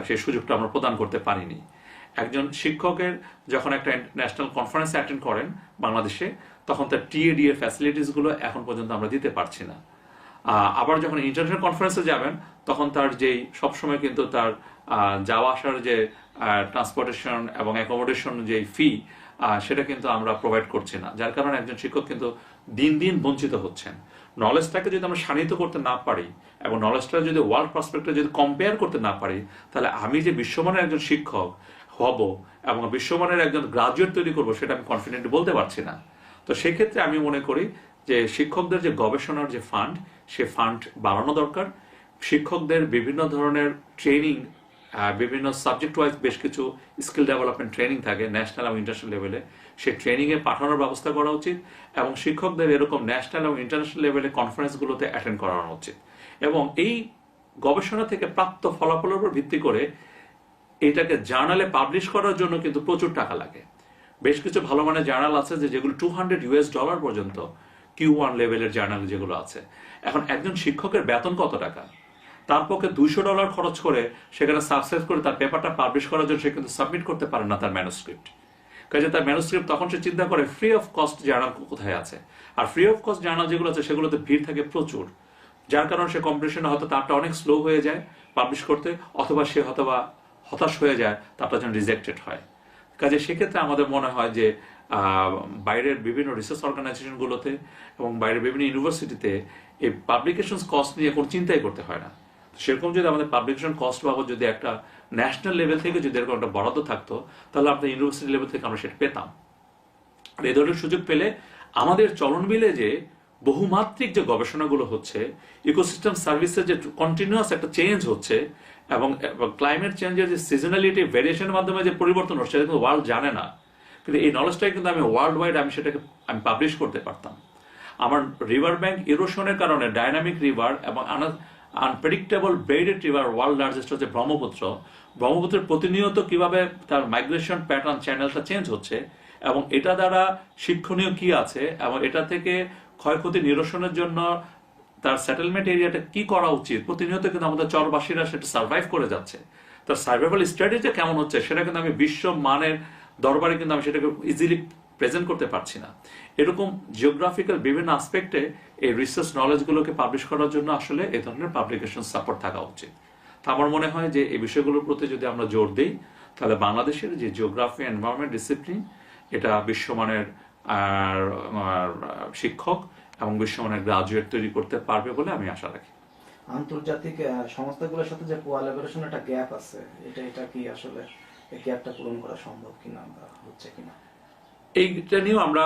সেই সুযোগটা আমরা প্রদান করতে পারিনি। একজন শিক্ষকের যখন একটা ন্যাশনাল কনফারেন্সে অ্যাটেন্ড করেন বাংলাদেশে তখন তার টিএডি এর ফ্যাসিলিটিসগুলো এখন পর্যন্ত আমরা দিতে পারছি না। আবার যখন ইন্টারন্যাশনাল কনফারেন্সে যাবেন তখন তার যেই সবসময় কিন্তু তার যাওয়া আসার যে ট্রান্সপোর্টেশন এবং অ্যাকোমোডেশন যে ফি সেটা কিন্তু আমরা প্রোভাইড করছি না, যার কারণে একজন শিক্ষক কিন্তু দিন দিন বঞ্চিত হচ্ছেন। নলেজটাকে যদি আমরা শানিত করতে না পারি এবং নলেজটা যদি ওয়ার্ল্ড পার্সপেক্টিভে যদি কম্পেয়ার করতে না পারি, তাহলে আমি যে বিশ্বমানের একজন শিক্ষক হব এবং বিশ্বমানের একজন গ্রাজুয়েট তৈরি করব, সেটা আমি কনফিডেন্টলি বলতে পারছি না। তো সেক্ষেত্রে আমি মনে করি যে শিক্ষকদের যে গবেষণার যে ফান্ড, সে ফান্ড বাড়ানো দরকার। শিক্ষকদের বিভিন্ন ধরনের ট্রেনিং, বিভিন্ন সাবজেক্ট ওয়াইজ বেশ কিছু স্কিল ডেভেলপমেন্ট ট্রেনিং থাকে ন্যাশনাল এবং ইন্টারন্যাশনাল লেভেলে, সেই ট্রেনিংয়ে পাঠানোর ব্যবস্থা করা উচিত এবং শিক্ষকদের এরকম ন্যাশনাল এবং ইন্টারন্যাশনাল লেভেলে কনফারেন্সগুলোতে অ্যাটেন্ড করানো উচিত। এবং এই গবেষণা থেকে প্রাপ্ত ফলাফলের উপর ভিত্তি করে এটাকে জার্নালে পাবলিশ করার জন্য কিন্তু প্রচুর টাকা লাগে। বেশ কিছু ভালো মানের জার্নাল আছে যেগুলো $200 পর্যন্ত Q1 লেভেলের জার্নাল যেগুলো আছে। এখন একজন শিক্ষকের বেতন কত টাকা? তার পক্ষে $200 খরচ করে সেখানে সাবস্ক্রাইব করে তার পেপারটা পাবলিশ করার জন্য সে কিন্তু সাবমিট করতে পারে না তার ম্যানুস্ক্রিপ্ট। কাজে তার ম্যানুস্ক্রিপ্ট তখন সে চিন্তা করে ফ্রি অফ কস্ট জার্নাল কোথায় আছে। আর ফ্রি অফ কস্ট জার্নাল যেগুলো আছে সেগুলোতে ভিড় থাকে প্রচুর, যার কারণে সে কম্পিটিশনে হয়তো তারটা অনেক স্লো হয়ে যায় পাবলিশ করতে, অথবা সে হয়তোবা হতাশ হয়ে যায়, তারটা যেন রিজেক্টেড হয়। কাজে সেক্ষেত্রে আমাদের মনে হয় যে বাইরের বিভিন্ন রিসার্চ অর্গানাইজেশনগুলোতে এবং বাইরের বিভিন্ন ইউনিভার্সিটিতে এই পাবলিকেশন কস্ট নিয়ে কোনো চিন্তাই করতে হয় না। সেরকম যদি আমাদের পাবলিকেশন কস্ট বাবদ যদি একটা ন্যাশনাল লেভেল থেকে যদি এরকম একটা বরাদ্দ থাকতো, তাহলে আমরা ইউনিভার্সিটি লেভেল থেকে আমরা সেটা পেতাম। আর এই ধরনের সুযোগ পেলে আমাদের চলনবিলে যে বহুমাত্রিক যে গবেষণাগুলো হচ্ছে, ইকোসিস্টেম সার্ভিসের যে কন্টিনিউয়াস একটা চেঞ্জ হচ্ছে এবং ক্লাইমেট চেঞ্জের যে সিজনালিটি ভেরিয়েশনের মাধ্যমে যে পরিবর্তন হচ্ছে, সেটা কিন্তু ওয়ার্ল্ড জানে না। কিন্তু এই নলেজটাই কিন্তু আমি ওয়ার্ল্ড ওয়াইড সেটাকে পাবলিশ করতে পারতাম। আমার রিভার ব্যাংক ইরোশনের কারণে ডাইনামিক রিভার এবং unpredictable braided river world largest হচ্ছে ব্রহ্মপুত্র। ব্রহ্মপুত্রের প্রতিনিয়ত কিভাবে তার মাইগ্রেশন প্যাটার্ন চ্যানেলটা চেঞ্জ হচ্ছে এবং এটা দ্বারা শিক্ষণীয় কি আছে এবং এটা থেকে ক্ষয়ক্ষতি নিরসনের জন্য তার সেটেলমেন্ট এরিয়াটা কি করা উচিত, প্রতিনিয়ত কিন্তু আমাদের চরবাসীরা সেটা সার্ভাইভ করে যাচ্ছে। তার সার্ভাইভাল স্ট্র্যাটেজি কেমন হচ্ছে সেটা কিন্তু আমি বিশ্ব মানের দরবারে কিন্তু আমি সেটাকে ইজিলি প্রেজেন্ট করতে পারছি না। এরকম জিওগ্রাফিক্যাল বিভিন্ন আসপেক্টে এই রিসার্চ নলেজগুলোকে পাবলিশ করার জন্য আসলে এই ধরনের পাবলিকেশন সাপোর্ট থাকা উচিত। তা আমার মনে হয় যে এই বিষয়গুলোর প্রতি যদি আমরা জোর দিই, তাহলে বাংলাদেশের যে জিওগ্রাফি এনভায়রনমেন্ট ডিসিপ্লিন, এটা বিশ্বমানের শিক্ষক এবং বিশ্বমানের গ্রাজুয়েট তৈরি করতে পারবে বলে আমি আশা রাখি। আন্তর্জাতিক সংস্থাগুলোর সাথে যে কোলাবোরেশন একটা গ্যাপ আছে, এটা কি আসলে এই গ্যাপটা পূরণ করা সম্ভব কিনা বা হচ্ছে কিনা? এইটা নিয়েও আমরা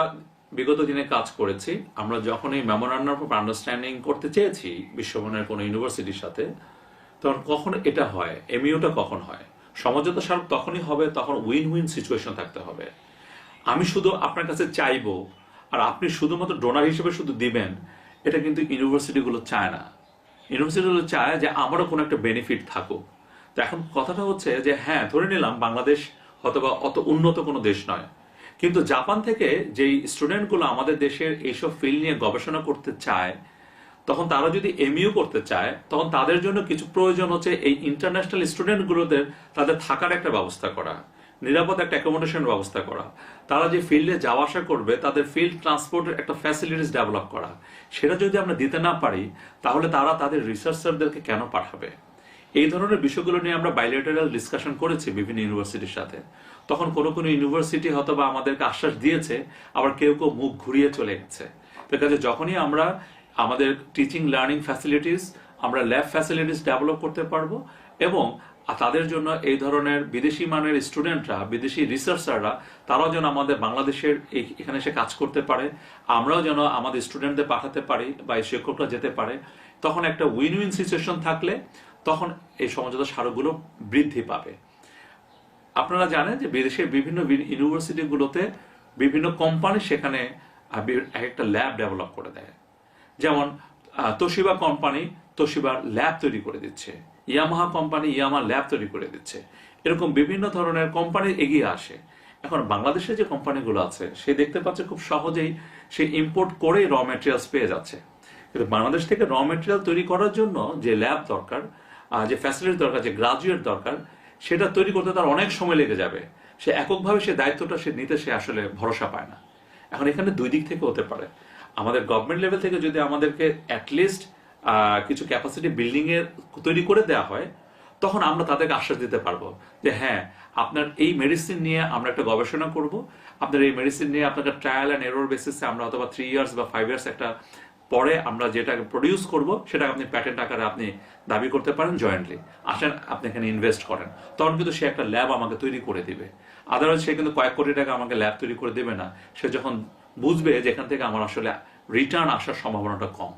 বিগত দিনে কাজ করেছি। আমরা যখন এই মেমোরান্ডাম অফ আন্ডারস্ট্যান্ডিং করতে চেয়েছি বিশ্বমানের কোনো ইউনিভার্সিটির সাথে, তখন কখন এটা হয়, এমইউটা কখন হয়, সমঝোতা স্মারক তখনই হবে তখন উইন উইন সিচুয়েশন থাকতে হবে। আমি শুধু আপনার কাছে চাইবো আর আপনি শুধুমাত্র ডোনার হিসেবে শুধু দিবেন, এটা কিন্তু ইউনিভার্সিটিগুলো চায় না। ইউনিভার্সিটিগুলো চায় যে আমারও কোনো একটা বেনিফিট থাকুক। তো এখন কথাটা হচ্ছে যে হ্যাঁ, ধরে নিলাম বাংলাদেশ হয়তোবা অত উন্নত কোনো দেশ নয়, কিন্তু জাপান থেকে যেই স্টুডেন্টগুলো আমাদের দেশের এইসব ফিল্ড নিয়ে গবেষণা করতে চায়, তখন তারা যদি এমইউ করতে চায়, তখন তাদের জন্য কিছু প্রয়োজন হচ্ছে এই ইন্টারন্যাশনাল স্টুডেন্টগুলোদের তাদের থাকার একটা ব্যবস্থা করা, নিরাপদ একটা অ্যাকোমোডেশন ব্যবস্থা করা, তারা যে ফিল্ডে যাওয়া আসা করবে তাদের ফিল্ড ট্রান্সপোর্টের একটা ফ্যাসিলিটিস ডেভেলপ করা। সেটা যদি আমরা দিতে না পারি, তাহলে তারা তাদের রিসার্চারদেরকে কেন পাঠাবে? এই ধরনের বিষয়গুলো নিয়ে আমরা বাইলেটারাল ডিসকাশন করেছি বিভিন্ন ইউনিভার্সিটির সাথে। তখন কোনো কোনো ইউনিভার্সিটি হয়তো বা আমাদেরকে আশ্বাস দিয়েছে, আবার কেউ কেউ মুখ ঘুরিয়ে চলে গেছে। তো কাজে যখনই আমরা আমাদের টিচিং লার্নিং ফ্যাসিলিটিস, আমরা ল্যাব ফ্যাসিলিটিস ডেভেলপ করতে পারবো এবং তাদের জন্য এই ধরনের বিদেশি মানের স্টুডেন্টরা, বিদেশি রিসার্চাররা, তারাও যেন আমাদের বাংলাদেশের এখানে এসে কাজ করতে পারে, আমরাও যেন আমাদের স্টুডেন্টদের পাঠাতে পারি বা এই শিক্ষকরা যেতে পারে, তখন একটা উইন উইন সিচুয়েশন থাকলে তখন এই সমঝোতা স্মারকগুলো বৃদ্ধি পাবে। আপনারা জানেন যে বিদেশের বিভিন্ন ইউনিভার্সিটিগুলোতে বিভিন্ন কোম্পানি সেখানে একটা ল্যাব ডেভেলপ করে দেয়। যেমন তোশিবা কোম্পানি তোশিবার ল্যাব তৈরি করে দিচ্ছে, ইয়ামাহা কোম্পানি ইয়ামাহা ল্যাব তৈরি করে দিচ্ছে। এরকম বিভিন্ন ধরনের কোম্পানি এগিয়ে আসে। এখন বাংলাদেশে যে কোম্পানিগুলো আছে সে দেখতে পাচ্ছে খুব সহজেই সে ইম্পোর্ট করেই র মেটেরিয়ালস পেয়ে যাচ্ছে। কিন্তু বাংলাদেশ থেকে র মেটেরিয়াল তৈরি করার জন্য যে ল্যাব দরকার, যে ফ্যাসিলিটি দরকার, যে গ্রাজুয়েট দরকার, সেটা তৈরি করতে তার অনেক সময় লেগে যাবে। সে এককভাবে সে দায়িত্বটা সে নিতে সে আসলে ভরসা পায় না। এখন এখানে দুই দিক থেকে হতে পারে। আমাদের গভর্নমেন্ট লেভেল থেকে যদি আমাদেরকে অ্যাটলিস্ট কিছু ক্যাপাসিটি বিল্ডিং এর তৈরি করে দেওয়া হয়, তখন আমরা তাদেরকে আশ্বাস দিতে পারবো যে হ্যাঁ, আপনার এই মেডিসিন নিয়ে আমরা একটা গবেষণা করব, আপনার এই মেডিসিন নিয়ে আপনাকে ট্রায়াল অ্যান্ড এরর বেসিসে আমরা অথবা 3 ইয়ার্স বা 5 ইয়ার্স একটা পরে আমরা যেটা প্রডিউস করব সেটা আপনি প্যাটেন্ট আকারে আপনি দাবি করতে পারেন জয়েন্টলি, আসেন আপনি এখানে ইনভেস্ট করেন, তখন কিন্তু সে একটা ল্যাব আমাকে তৈরি করে দিবে। আদারওয়াইজ সে কিন্তু কয়েক কোটি টাকা আমাকে ল্যাব তৈরি করে দেবে না, সে যখন বুঝবে যে এখান থেকে আমার আসলে রিটার্ন আসার সম্ভাবনাটা কম।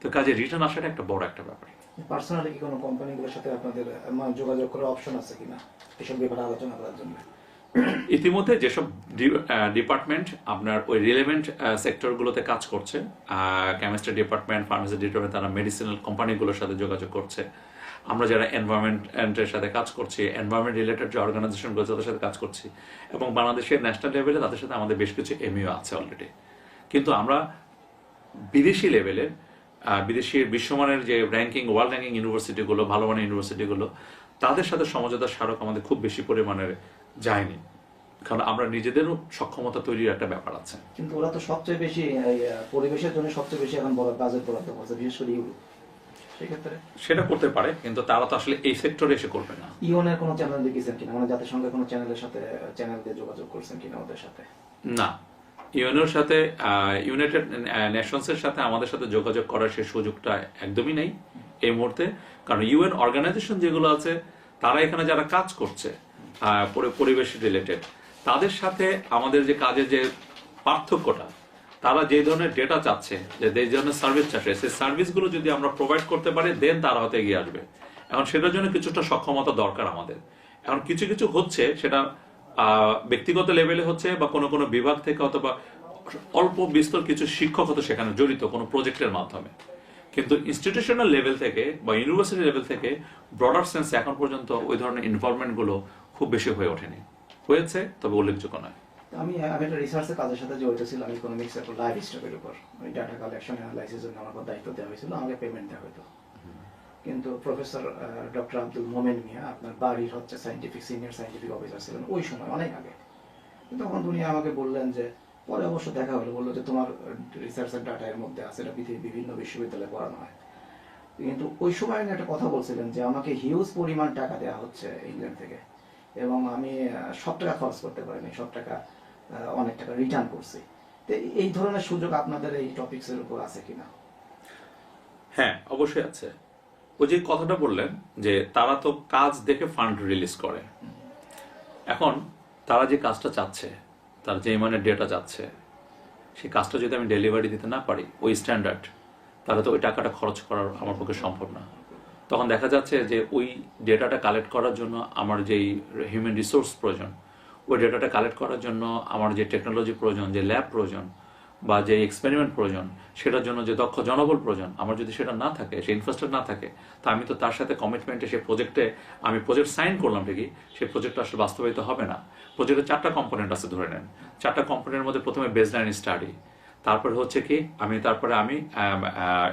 তো কাজে রিটার্ন আসাটা একটা বড় একটা ব্যাপার। পার্সোনালি কি কোনো কোম্পানিগুলোর সাথে আপনাদের যোগাযোগ করার অপশন আছে কিনা এসব ব্যাপারে আলোচনা করার জন্য? ইতিমধ্যে যেসব ডিপার্টমেন্ট আপনার ওই রিলেভেন্ট সেক্টরগুলোতে কাজ করছে, কেমিস্ট্রি ডিপার্টমেন্ট, ফার্মেসি ডিপার্টমেন্ট, তারা মেডিসিনাল কোম্পানিগুলোর সাথে যোগাযোগ করছে। আমরা যারা এনভায়রনমেন্টের সাথে কাজ করছি, এনভায়রনমেন্ট রিলেটেড যে অর্গানাইজেশনগুলো তাদের সাথে কাজ করছি, এবং বাংলাদেশের ন্যাশনাল লেভেলে তাদের সাথে আমাদের বেশ কিছু এমইও আছে অলরেডি। কিন্তু আমরা বিদেশি লেভেলের বিদেশি বিশ্বমানের যে ওয়ার্ল্ড র্যাঙ্কিং ইউনিভার্সিটিগুলো, ভালো মানের ইউনিভার্সিটিগুলো, তাদের সাথে সমঝোতার স্মারক আমাদের খুব বেশি পরিমাণে যায়নি, কারণ আমরা নিজেদেরও সক্ষমতা তৈরির একটা ব্যাপার আছে। কিন্তু ওরা তো সবচেয়ে বেশি পরিবেশের জন্য সবচেয়ে বেশি এখন বড় বাজেট বরাদ্দ করছে, বিশেষ করে ইউরোপ। সেক্ষেত্রে সেটা করতে পারে, কিন্তু তারা তো আসলে এই সেক্টরে এসে করবে না। ইউএনের কোনো চ্যানেল দেখেছেন কিনা, মানে জাতিসংঘের কোনো চ্যানেলের সাথে চ্যানেল দিয়ে যোগাযোগ করছেন কিনা ওদের সাথে? না, ইউএনের সাথে ইউনাইটেড নেশনসের সাথে আমাদের সাথে যোগাযোগ করার সেই সুযোগটা একদমই নেই এই মুহূর্তে, কারণ ইউএন অর্গানাইজেশন যেগুলো আছে তারা এখানে যারা কাজ করছে পরিবেশ রিলেটেড, তাদের সাথে আমাদের যে কাজের যে পার্থক্যটা, তারা যে ধরনের ডেটা চাচ্ছে, যে ধরনের সার্ভিস চাচ্ছে, সেই সার্ভিসগুলো যদি আমরা প্রোভাইড করতে পারি দেন তারা হয়তো এগিয়ে আসবে। এখন সেটার জন্য কিছুটা সক্ষমতা দরকার আমাদের। এখন কিছু কিছু হচ্ছে, সেটা ব্যক্তিগত লেভেলে হচ্ছে বা কোনো কোনো বিভাগ থেকে, অথবা অল্প বিস্তর কিছু শিক্ষক হতো সেখানে জড়িত কোনো প্রজেক্টের মাধ্যমে, কিন্তু ইনস্টিটিউশনাল লেভেল থেকে বা ইউনিভার্সিটি লেভেল থেকে ব্রডার সেন্সে এখন পর্যন্ত ওই ধরনের ইনভলভমেন্টগুলো খুব বেশি হয়ে ওঠেনি। হয়েছে, তবে উল্লেখযোগ্য নয়। আমি একটা রিসার্চের কাজের সাথে জড়িত ছিলাম ইকোনমিক্স এর লাইভ স্টকের উপর। ওই ডাটা কালেকশন অ্যানালাইসিসের জন্য আমার দায়িত্ব দেওয়া হয়েছিল, আমাকে পেমেন্ট দেওয়া হতো। কিন্তু প্রফেসর ডক্টর আব্দুল মোমেন মিয়া আপনার বাড়ির হচ্ছে সিনিয়র সায়েন্টিফিক অফিসার ছিলেন ওই সময়, অনেক আগে। তখন উনি আমাকে বললেন যে, পরে অবশ্য দেখা হলো, বললো যে তোমার রিসার্চের ডাটা এর মধ্যে আছে, এটা পৃথিবীর বিভিন্ন বিশ্ববিদ্যালয়ে পড়ানো হয়। কিন্তু ওই সময় উনি একটা কথা বলছিলেন যে আমাকে হিউজ পরিমাণ টাকা দেওয়া হচ্ছে ইংল্যান্ড থেকে, এবং আমি সব টাকা খরচ করতে পারিনি, সব টাকা অনেক টাকা রিটার্ন করছি। তো এই ধরনের সুযোগ আপনাদের এই টপিকস এর উপর আছে কিনা? হ্যাঁ, অবশ্যই আছে। ওই যে কথাটা বললেন যে তারা তো কাজ দেখে ফান্ড রিলিজ করে, এখন তারা যে কাজটা চাচ্ছে, তার যে মানের ডেটা চাচ্ছে, সেই কাজটা যদি আমি ডেলিভারি দিতে না পারি ওই স্ট্যান্ডার্ড, তাহলে তো ওই টাকাটা খরচ করার আমার পক্ষে সম্ভব না। তখন দেখা যাচ্ছে যে ওই ডেটাটা কালেক্ট করার জন্য আমার যেই হিউম্যান রিসোর্স প্রয়োজন, ওই ডেটাটা কালেক্ট করার জন্য আমার যে টেকনোলজি প্রয়োজন, যে ল্যাব প্রয়োজন বা যে এক্সপেরিমেন্ট প্রয়োজন, সেটার জন্য যে দক্ষ জনবল প্রয়োজন, আমার যদি সেটা না থাকে, সেই ইনফ্রাস্ট্রাকচার না থাকে, তা আমি তো তার সাথে কমিটমেন্টে সেই প্রজেক্টে আমি প্রজেক্ট সাইন করলাম ঠিকই, সেই প্রজেক্টটা আসলে বাস্তবায়িত হবে না। প্রজেক্টের 4টা কম্পোনেন্ট আছে ধরে নেন, 4টা কম্পোনেন্টের মধ্যে প্রথমে বেসলাইন স্টাডি, তারপরে হচ্ছে কি আমি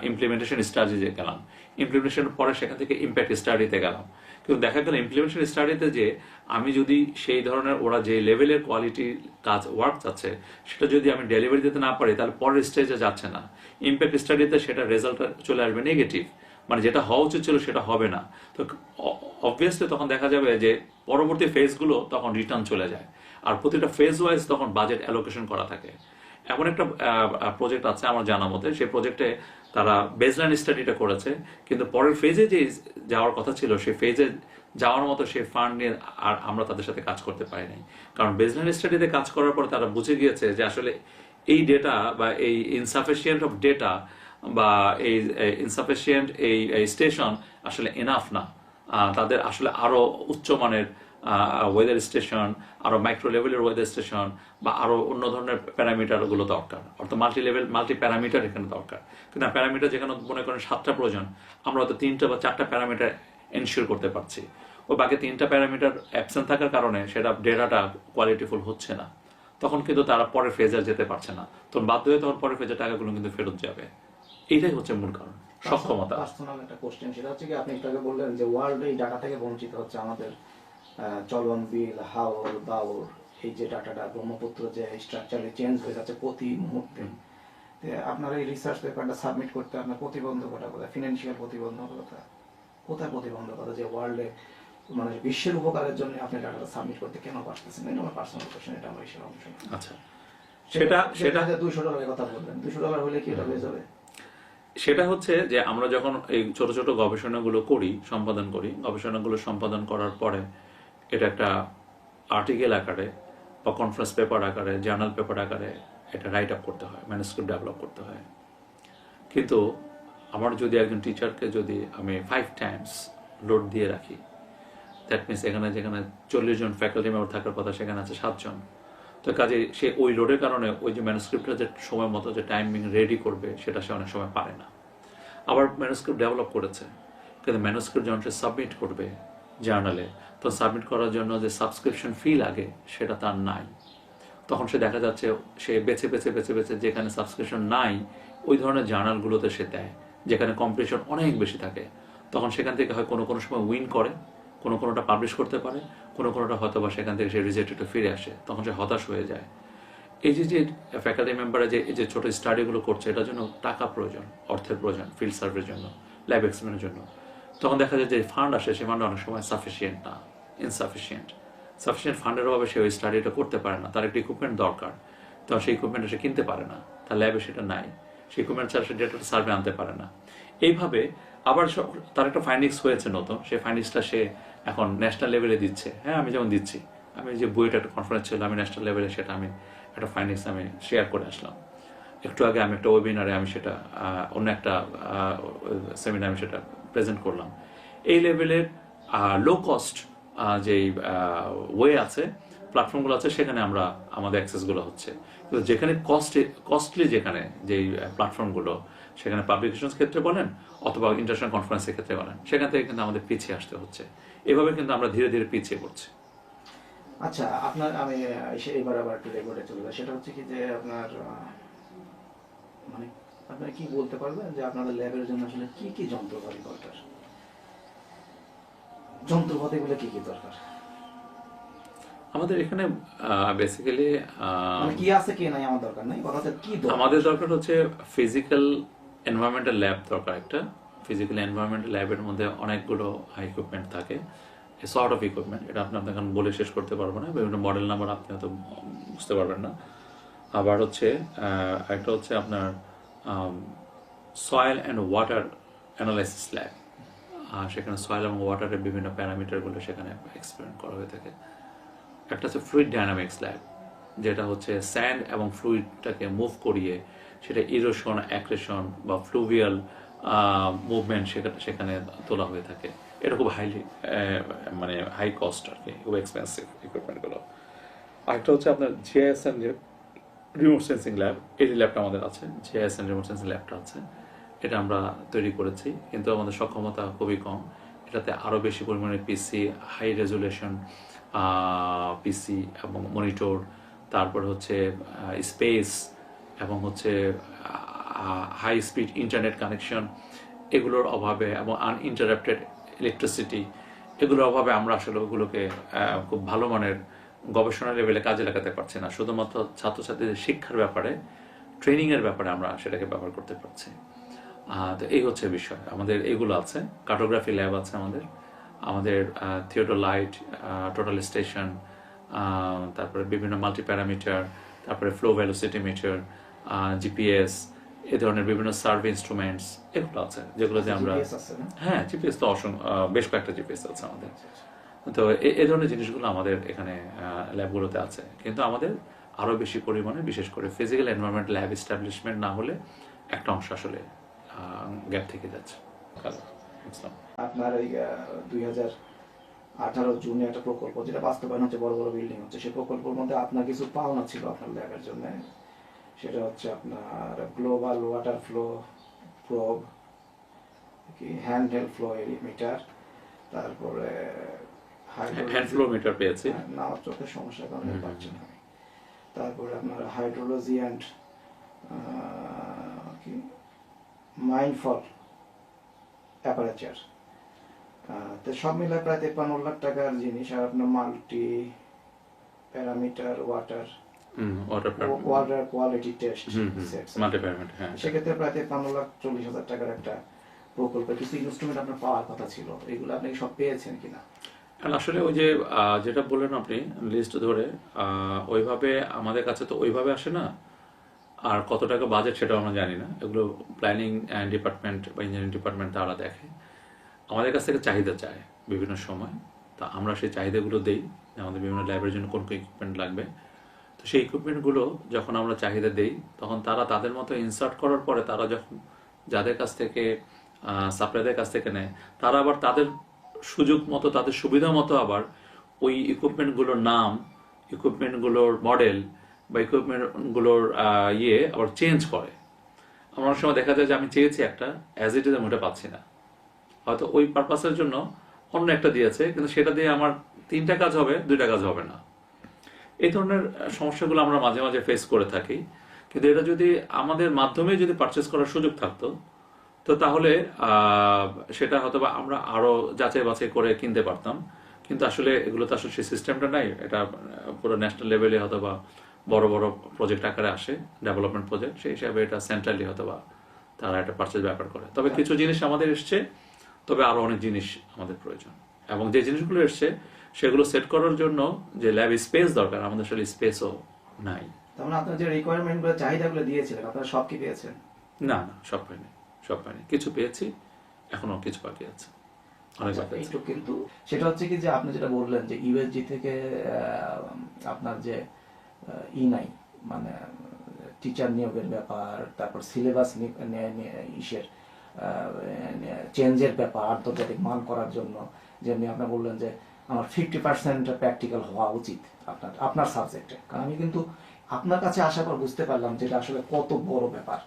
ইমপ্লিমেন্টেশন স্টাডিতে গেলাম, ইমপ্লিমেন্টেশনের পরে সেখান থেকে ইম্প্যাক্ট স্টাডিতে গেলাম। কিন্তু দেখা গেল ইমপ্লিমেন্টেশন স্টাডিতে যে আমি যদি সেই ধরনের ওরা যে লেভেলের কোয়ালিটি কাজ ওয়ার্ক চাচ্ছে সেটা যদি আমি ডেলিভারি দিতে না পারি, তাহলে পরের স্টেজে যাচ্ছে না। ইম্প্যাক্ট স্টাডিতে সেটা রেজাল্ট চলে আসবে নেগেটিভ, মানে যেটা হওয়া উচিত ছিল সেটা হবে না। তো অবভিয়াসলি তখন দেখা যাবে যে পরবর্তী ফেজগুলো তখন রিটার্ন চলে যায়, আর প্রতিটা ফেজ ওয়াইজ তখন বাজেট অ্যালোকেশন করা থাকে। এমন একটা প্রজেক্ট আছে আমার জানা মতে, সেই প্রজেক্টে তারা বেসলাইন স্টাডিটা করেছে, কিন্তু পরের ফেজে যে যাওয়ার কথা ছিল সেই ফেজে যাওয়ার মতো সেই ফান্ড নিয়ে আর আমরা তাদের সাথে কাজ করতে পারি নাই। কারণ বেসলাইন স্টাডিতে কাজ করার পর তারা বুঝে গিয়েছে যে আসলে এই ডেটা বা এই ইনসাফিসিয়েন্ট অফ ডেটা বা এই ইনসাফিসিয়েন্ট এই স্টেশন আসলে এনাফ না। তাদের আসলে আরো উচ্চমানের ওয়েদার স্টেশন, আরো মাইক্রো লেভেলের ওয়েদার স্টেশন বা আরো অন্য ধরনের প্যারামিটারগুলো দরকার, অর্থাৎ মাল্টি প্যারামিটার এখানে দরকার। কিন্তু প্যারামিটার যেখানে মনে করেন 7টা প্রয়োজন, আমরা হয়তো 3টা বা 4টা প্যারামিটার এনশিওর করতে পারছি, ও বাকি 3টা প্যারামিটার অ্যাবসেন্ট থাকার কারণে সেটা ডেটাটা কোয়ালিটিফুল হচ্ছে না। তখন কিন্তু তারা পরের ফেজে যেতে পারছে না, তখন বাধ্য হয়ে তখন পরের ফেজের টাকাগুলো কিন্তু ফেরত যাবে। এইটাই হচ্ছে মূল কারণ, সক্ষমতা। পার্সোনাল একটা কোশ্চেন, সেটা হচ্ছে কি আপনি একটু আগে বললেন যে ওয়ার্ল্ড এই ডাটা থেকে বঞ্চিত হচ্ছে, আমাদের চলন বিল, হাওর, বাউর, এই যে ডাটাটা ব্রহ্মপুত্র যে স্ট্রাকচারে চেঞ্জ হয়ে যাচ্ছে প্রতি মুহূর্তে, আপনার এই রিসার্চ পেপারটা সাবমিট করতে আপনার প্রতিবন্ধকতা কোথায়? ফিনান্সিয়াল প্রতিবন্ধকতা কোথায়? প্রতিবন্ধকতা যে ওয়ার্ল্ডে মানে বিশ্বের উপকারের জন্য আপনি ডাটাটা সাবমিট করতে কেন পারতেছেন? এটা আমার পার্সোনাল কোশ্চেন, এটা আমার হিসেবে অংশ। আচ্ছা, সেটা $200 কথা বললেন, $200 হলে কি এটা হয়ে যাবে? সেটা হচ্ছে যে আমরা যখন এই ছোট ছোট গবেষণাগুলো করি, সম্পাদন করি, গবেষণাগুলো সম্পাদন করার পরে এটা একটা আর্টিকেল আকারে বা কনফারেন্স পেপার আকারে, জার্নাল পেপার আকারে এটা রাইট আপ করতে হয়, ম্যানুস্ক্রিপ্ট ডেভেলপ করতে হয়। কিন্তু আমার যদি একজন টিচারকে যদি আমি 5 টাইমস লোড দিয়ে রাখি, দ্যাট মিনস এখানে যেখানে 40 জন ফ্যাকাল্টি মেম্বার থাকার কথা সেখানে আছে 7 জন, তো কাজে সে ওই লোডের কারণে ওই যে ম্যানুস্ক্রিপ্টটা যে সময় মতো যে টাইমিং রেডি করবে সেটা সে অনেক সময় পারে না। আবার ম্যানুস্ক্রিপ্ট ডেভেলপ করেছে, কিন্তু ম্যানুস্ক্রিপ্ট যখন সে সাবমিট করবে জার্নালে, তো সাবমিট করার জন্য যে সাবস্ক্রিপশন ফি লাগে সেটা তার নাই। তখন সে দেখা যাচ্ছে সে বেছে বেছে বেছে বেছে যেখানে সাবস্ক্রিপশন নাই ওই ধরনের জার্নালগুলোতে সে দেয়, যেখানে কম্পিটিশন অনেক বেশি থাকে। তখন সেখান থেকে হয় কোনো কোনো সময় উইন করে, কোনো কোনোটা পাবলিশ করতে পারে, কোনো কোনোটা হয়তো বা সেখান থেকে সে রিজেক্টেড ফিরে আসে, তখন সে হতাশ হয়ে যায়। এই যে যে ফ্যাকাল্টি মেম্বাররা যে এই যে ছোট স্টাডিগুলো করছে, এটার জন্য টাকা প্রয়োজন, অর্থের প্রয়োজন, ফিল্ড সার্ভের জন্য, ল্যাব এক্সপেরিমেন্টের জন্য। তখন দেখা যায় যে ফান্ড আসে, সে ফান্ড অনেক সময় সাফিসিয়েন্ট না, ইনসাফিসিয়েন্ট। সাফিসিয়েন্ট ফান্ডের অভাবে সে ওই স্টাডিটা করতে পারে না, তার একটা ইকুইপমেন্ট দরকার, তখন সেই ইকুইপমেন্টটা সে কিনতে পারে না, তার ল্যাবে সেটা নাই, সেই ইকুইপমেন্ট ছাড়া সে ডেটা সার্ভে আনতে পারে না। এইভাবে আবার তার একটা ফাইন্ডিংস হয়েছে নতুন, সেই ফাইন্ডিংসটা সে এখন ন্যাশনাল লেভেলে দিচ্ছে। হ্যাঁ, আমি যেমন দিচ্ছি, আমি যে বইটা একটা কনফারেন্স ছিল, আমি ন্যাশনাল লেভেলে সেটা আমি একটা ফাইন্ডিংস আমি শেয়ার করে আসলাম। একটু আগে আমি একটা ওয়েবিনারে আমি সেটা অন্য একটা সেমিনারে আমি সেটা প্রেজেন্ট করলাম। এই লেভেলের লো কস্ট যেই ওয়ে আছে, প্ল্যাটফর্মগুলো আছে, সেখানে আমরা আমাদের অ্যাক্সেসগুলো হচ্ছে। কিন্তু যেখানে কস্টলি যেখানে যেই প্ল্যাটফর্মগুলো, সেখানে পাবলিকেশন ক্ষেত্রে বলেন অথবা ইন্টারন্যাশনাল কনফারেন্সের ক্ষেত্রে বলেন, সেখান থেকে কিন্তু আমাদের পিছিয়ে আসতে হচ্ছে। এভাবে কিন্তু আমরা ধীরে ধীরে পিছিয়ে পড়ছি। আচ্ছা, আপনার আমি এবার আবার একটু রেকর্ডে চলে যাই। সেটা হচ্ছে কি যে আপনার মানে আপনারা কি বলতে পারবেন যে আপনাদের ল্যাবের জন্য আসলে কি কি যন্ত্রপাতি দরকার? যন্ত্রপাতিগুলো কি কি দরকার? আমাদের এখানে বেসিক্যালি মানে কি আছে কি নাই আমার দরকার নাই, কথা হচ্ছে কি দরকার। আমাদের দরকার হচ্ছে ফিজিক্যাল এনভায়রনমেন্টাল ল্যাব দরকার একটা। ফিজিক্যাল এনভায়রনমেন্টাল ল্যাবের মধ্যে অনেকগুলো ইকুইপমেন্ট থাকে, সর্ট অফ ইকুইপমেন্ট, এটা আপনি এখন বলে শেষ করতে পারবো না, বিভিন্ন মডেল নাম্বার আপনি হয়তো বুঝতে পারবেন না। আবার হচ্ছে একটা হচ্ছে আপনার soil and water analysis lab, সেখানে সয়েল এবং ওয়াটারের বিভিন্ন প্যারামিটারগুলো সেখানে এক্সপেরিমেন্ট করা হয়ে থাকে। একটা হচ্ছে ফ্লুইড ডায়নামিক্স ল্যাব, যেটা হচ্ছে স্যান্ড এবং ফ্লুইডটাকে মুভ করিয়ে সেটা ইরোশন, অ্যাক্রেশন বা ফ্লুভিয়াল মুভমেন্ট সেখানে তোলা হয়ে থাকে। এটা খুব মানে হাই কস্ট আর কি, খুব এক্সপেন্সিভ ইকুইপমেন্টগুলো। আরেকটা হচ্ছে আপনার জিআইএসএন রিমোট সেন্সিং ল্যাব, এই ল্যাবটা আমাদের আছে, জিআইএসএন রিমোট সেন্সিং ল্যাবটা আছে, এটা আমরা তৈরি করেছি, কিন্তু আমাদের সক্ষমতা খুবই কম। এটাতে আরও বেশি পরিমাণে পিসি, হাই রেজুলেশন পিসি এবং মনিটর, তারপর হচ্ছে স্পেস এবং হচ্ছে হাই স্পিড ইন্টারনেট কানেকশন, এগুলোর অভাবে এবং আনইন্টারাপ্টেড ইলেকট্রিসিটি, এগুলোর অভাবে আমরা আসলে ওগুলোকে খুব ভালো মানের গবেষণা লেভেলে কাজে লাগাতে পারছি না। শুধুমাত্র ছাত্রছাত্রীদের শিক্ষার ব্যাপারে, ট্রেনিংয়ের ব্যাপারে আমরা সেটাকে ব্যবহার করতে পারছি। তো এই হচ্ছে বিষয়। আমাদের এগুলো আছে, কার্টোগ্রাফি ল্যাব আছে আমাদের থিওডোলাইট, টোটাল স্টেশন, তারপরে বিভিন্ন মাল্টি প্যারামিটার, তারপরে ফ্লো ভেলোসিটিমিটার, জিপিএস, এই ধরনের বিভিন্ন সার্ভে ইনস্ট্রুমেন্টস, এগুলো আছে যেগুলোতে আমরা, GPS আছে না? হ্যাঁ জিপিএস তো বেশ কয়েকটা জিপিএস আছে আমাদের। তো এই ধরনের জিনিসগুলো আমাদের এখানে ল্যাবগুলোতে আছে, কিন্তু আমাদের আরও বেশি পরিমাণে, বিশেষ করে ফিজিক্যাল এনভায়রনমেন্ট ল্যাব এস্টাবলিশমেন্ট না হলে একটা অংশ আসলে গ্যাপ থেকে যাচ্ছে। আপনার এই 2018 জুনে একটা প্রকল্প যেটা বাস্তবায়ন হচ্ছে, বড় বড় বিল্ডিং হচ্ছে, সেই প্রকল্পের মধ্যে আপনার কিছু পাওনা ছিল আপনার ল্যাবের জন্য। সেটা হচ্ছে আপনার গ্লোবাল ওয়াটার ফ্লো প্রব, কি হ্যান্ড হেল্ড ফ্লো মিটার, তারপরে হ্যান্ড ফ্লো মিটার পেয়েছি, না চোখের সমস্যার কারণে পাচ্ছি না। তারপরে আপনার হাইড্রোলজি অ্যান্ড কি মাইন্ডফল অ্যাপারেচার, তো সব মিলে প্রায় 53 লাখ টাকার জিনিস। আর আপনার multi parameter water quality test সেক্ষেত্রে প্রায় 53,40,000 টাকার একটা প্রকল্প। কিছু ইনস্ট্রুমেন্ট আপনার পাওয়ার কথা ছিল, এগুলো আপনি সব পেয়েছেন কিনা? আসলে ওই যে যেটা বললেন আপনি লিস্ট ধরে, ওইভাবে আমাদের কাছে তো ওইভাবে আসে না। আর কত টাকা বাজেট সেটাও আমরা জানি না, এগুলো প্ল্যানিং ডিপার্টমেন্ট বা ইঞ্জিনিয়ারিং ডিপার্টমেন্ট তারা দেখে। আমাদের কাছ থেকে চাহিদা চায় বিভিন্ন সময়, তা আমরা সেই চাহিদাগুলো দেই, আমাদের বিভিন্ন ল্যাবের জন্য কোন কোন ইকুইপমেন্ট লাগবে। তো সেই ইকুইপমেন্টগুলো যখন আমরা চাহিদা দেই, তখন তারা তাদের মতো ইনসার্ট করার পরে তারা যখন যাদের কাছ থেকে সাপ্লাইদের কাছ থেকে নেয়, তারা আবার তাদের সুযোগ মতো, তাদের সুবিধা মতো আবার ওই ইকুইপমেন্টগুলোর নাম, ইকুইপমেন্টগুলোর মডেল বা ইকুইপমেন্টগুলোর আবার চেঞ্জ করে। আমার অনেক সময় দেখা যায় যে আমি চেয়েছি একটা, অ্যাজ ইট ইজ আমি ওটা পাচ্ছি না, হয়তো ওই পারপাসের জন্য অন্য একটা দিয়েছে, কিন্তু সেটা দিয়ে আমার 3টা কাজ হবে, 2টা কাজ হবে না। এই ধরনের সমস্যাগুলো আমরা মাঝে মাঝে ফেস করে থাকি। কিন্তু এটা যদি আমাদের মাধ্যমে যদি পারচেস করার সুযোগ থাকতো, তো তাহলে সেটা হয়তো বা আমরা আরো যাচাই বাছাই করে কিনতে পারতাম। কিন্তু আসলে এগুলো তো আসলে সেই সিস্টেমটা নাই। এটা পুরো ন্যাশনাল লেভেলে হয়তো বা বড় বড় প্রজেক্ট আকারে আসে, ডেভেলপমেন্ট প্রজেক্ট, সেই হিসাবে এটা সেন্ট্রালি হয়তো বা তারা একটা পারচেজ ব্যাপার করে। তবে কিছু জিনিস আমাদের এসছে, তবে আরো অনেক জিনিস আমাদের প্রয়োজন, এবং যে জিনিসগুলো এসছে সেগুলো সেট করার জন্য যে ল্যাব স্পেস দরকার, আমাদের আসলে স্পেসও নাই। তার মানে আপনার যে রিকোয়ারমেন্টগুলো, চাহিদাগুলো দিয়েছিলেন, আপনারা সব কি পেয়েছেন? না না, সব পাইনি, সব পাইনি। কিছু পেয়েছি, এখনো কিছু বাকি আছে, অনেক বাকি আছে। এইটুকু, কিন্তু সেটা হচ্ছে কি যে আপনি যেটা বললেন যে ইউএসজি থেকে আপনার যে নাই, মানে টিচার নিয়োগের ব্যাপার, তারপর সিলেবাস ইসের চেঞ্জের ব্যাপার, আন্তর্জাতিক মান করার জন্য, যেমনি আপনি বললেন যে আমার 50% প্র্যাকটিক্যাল হওয়া উচিত আপনার সাবজেক্টে। কারণ আমি কিন্তু আপনার কাছে আসার পর বুঝতে পারলাম যে এটা আসলে কত বড় ব্যাপার।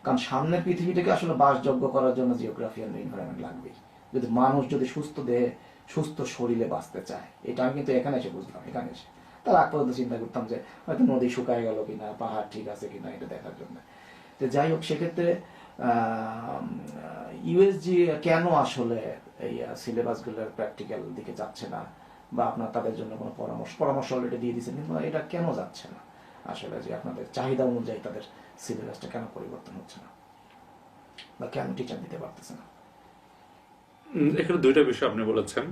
কারণ সামনের পৃথিবীটাকে আসলে বাসযোগ্য করার জন্য জিওগ্রাফি এন্ড এনভায়রনমেন্ট লাগবেই। যদি মানুষ যদি সুস্থ দেহে সুস্থ শরীরে বাঁচতে চায়, এটা আমি কিন্তু এখানে এসে বুঝলাম। এখানে এসে তার আগ পর্যন্ত চিন্তা করতাম যে হয়তো নদী শুকায় গেল কিনা, পাহাড় ঠিক আছে কিনা, এটা দেখার জন্য। তো যাই হোক, সেক্ষেত্রে ইউএসজি কেন আসলে এই সিলেবাসগুলোর প্র্যাকটিক্যাল দিকে যাচ্ছে না, বা আপনার তাদের জন্য কোনো পরামর্শ অলরেডি দিয়ে দিচ্ছেন, কিন্তু এটা কেন যাচ্ছে না আসলে, যে আপনাদের চাহিদা অনুযায়ী তাদের সিলেবাসটা কেন পরিবর্তন হচ্ছে না, বা কেন টিচার দিতে পারতেছে না? এখানে 2টা বিষয় আপনি বলেছেন।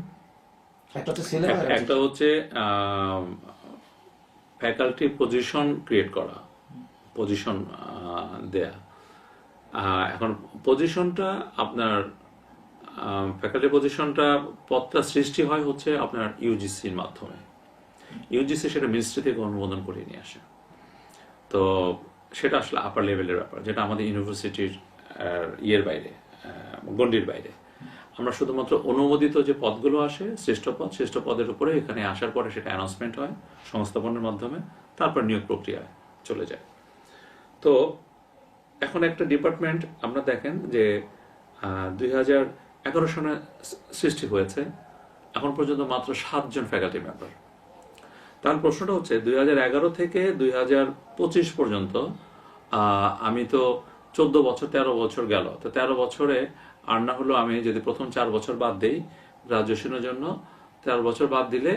একটা হচ্ছে সিলেবাস, একটা হচ্ছে ফ্যাকাল্টি পজিশন ক্রিয়েট করা, পজিশন দেয়া। এখন পজিশনটা আপনার ফ্যাকাল্টি পজিশনটা, পদটা সৃষ্টি হয় হচ্ছে আপনার ইউজিসির মাধ্যমে। ইউজিসি সেটা মিনিস্ট্রি থেকে অনুমোদন করে নিয়ে আসে। তো সেটা আসলে আপার লেভেলের ব্যাপার, যেটা আমাদের ইউনিভার্সিটির ইয়ের বাইরে, গণ্ডির বাইরে। আমরা শুধুমাত্র অনুমোদিত যে পদগুলো আসে, শ্রেষ্ঠ পদের উপরে এখানে আসার পরে সেটা অ্যানাউন্সমেন্ট হয় সংস্থাপনের মাধ্যমে, তারপর নিয়োগ প্রক্রিয়ায় চলে যায়। তো এখন একটা ডিপার্টমেন্ট আপনারা দেখেন যে 2011 সনে সৃষ্টি হয়েছে, এখন পর্যন্ত মাত্র 7 জন ফ্যাকাল্টি মেম্বার। তার প্রশ্নটা হচ্ছে 2011 থেকে 2025 পর্যন্ত আমি তো 14 বছর 13 বছর গেল, তো 13 বছরে আর না হলো আমি যদি প্রথম 4 বছর বাদ দেই গ্রাজুয়েশনের জন্য, 13 বছর বাদ দিলে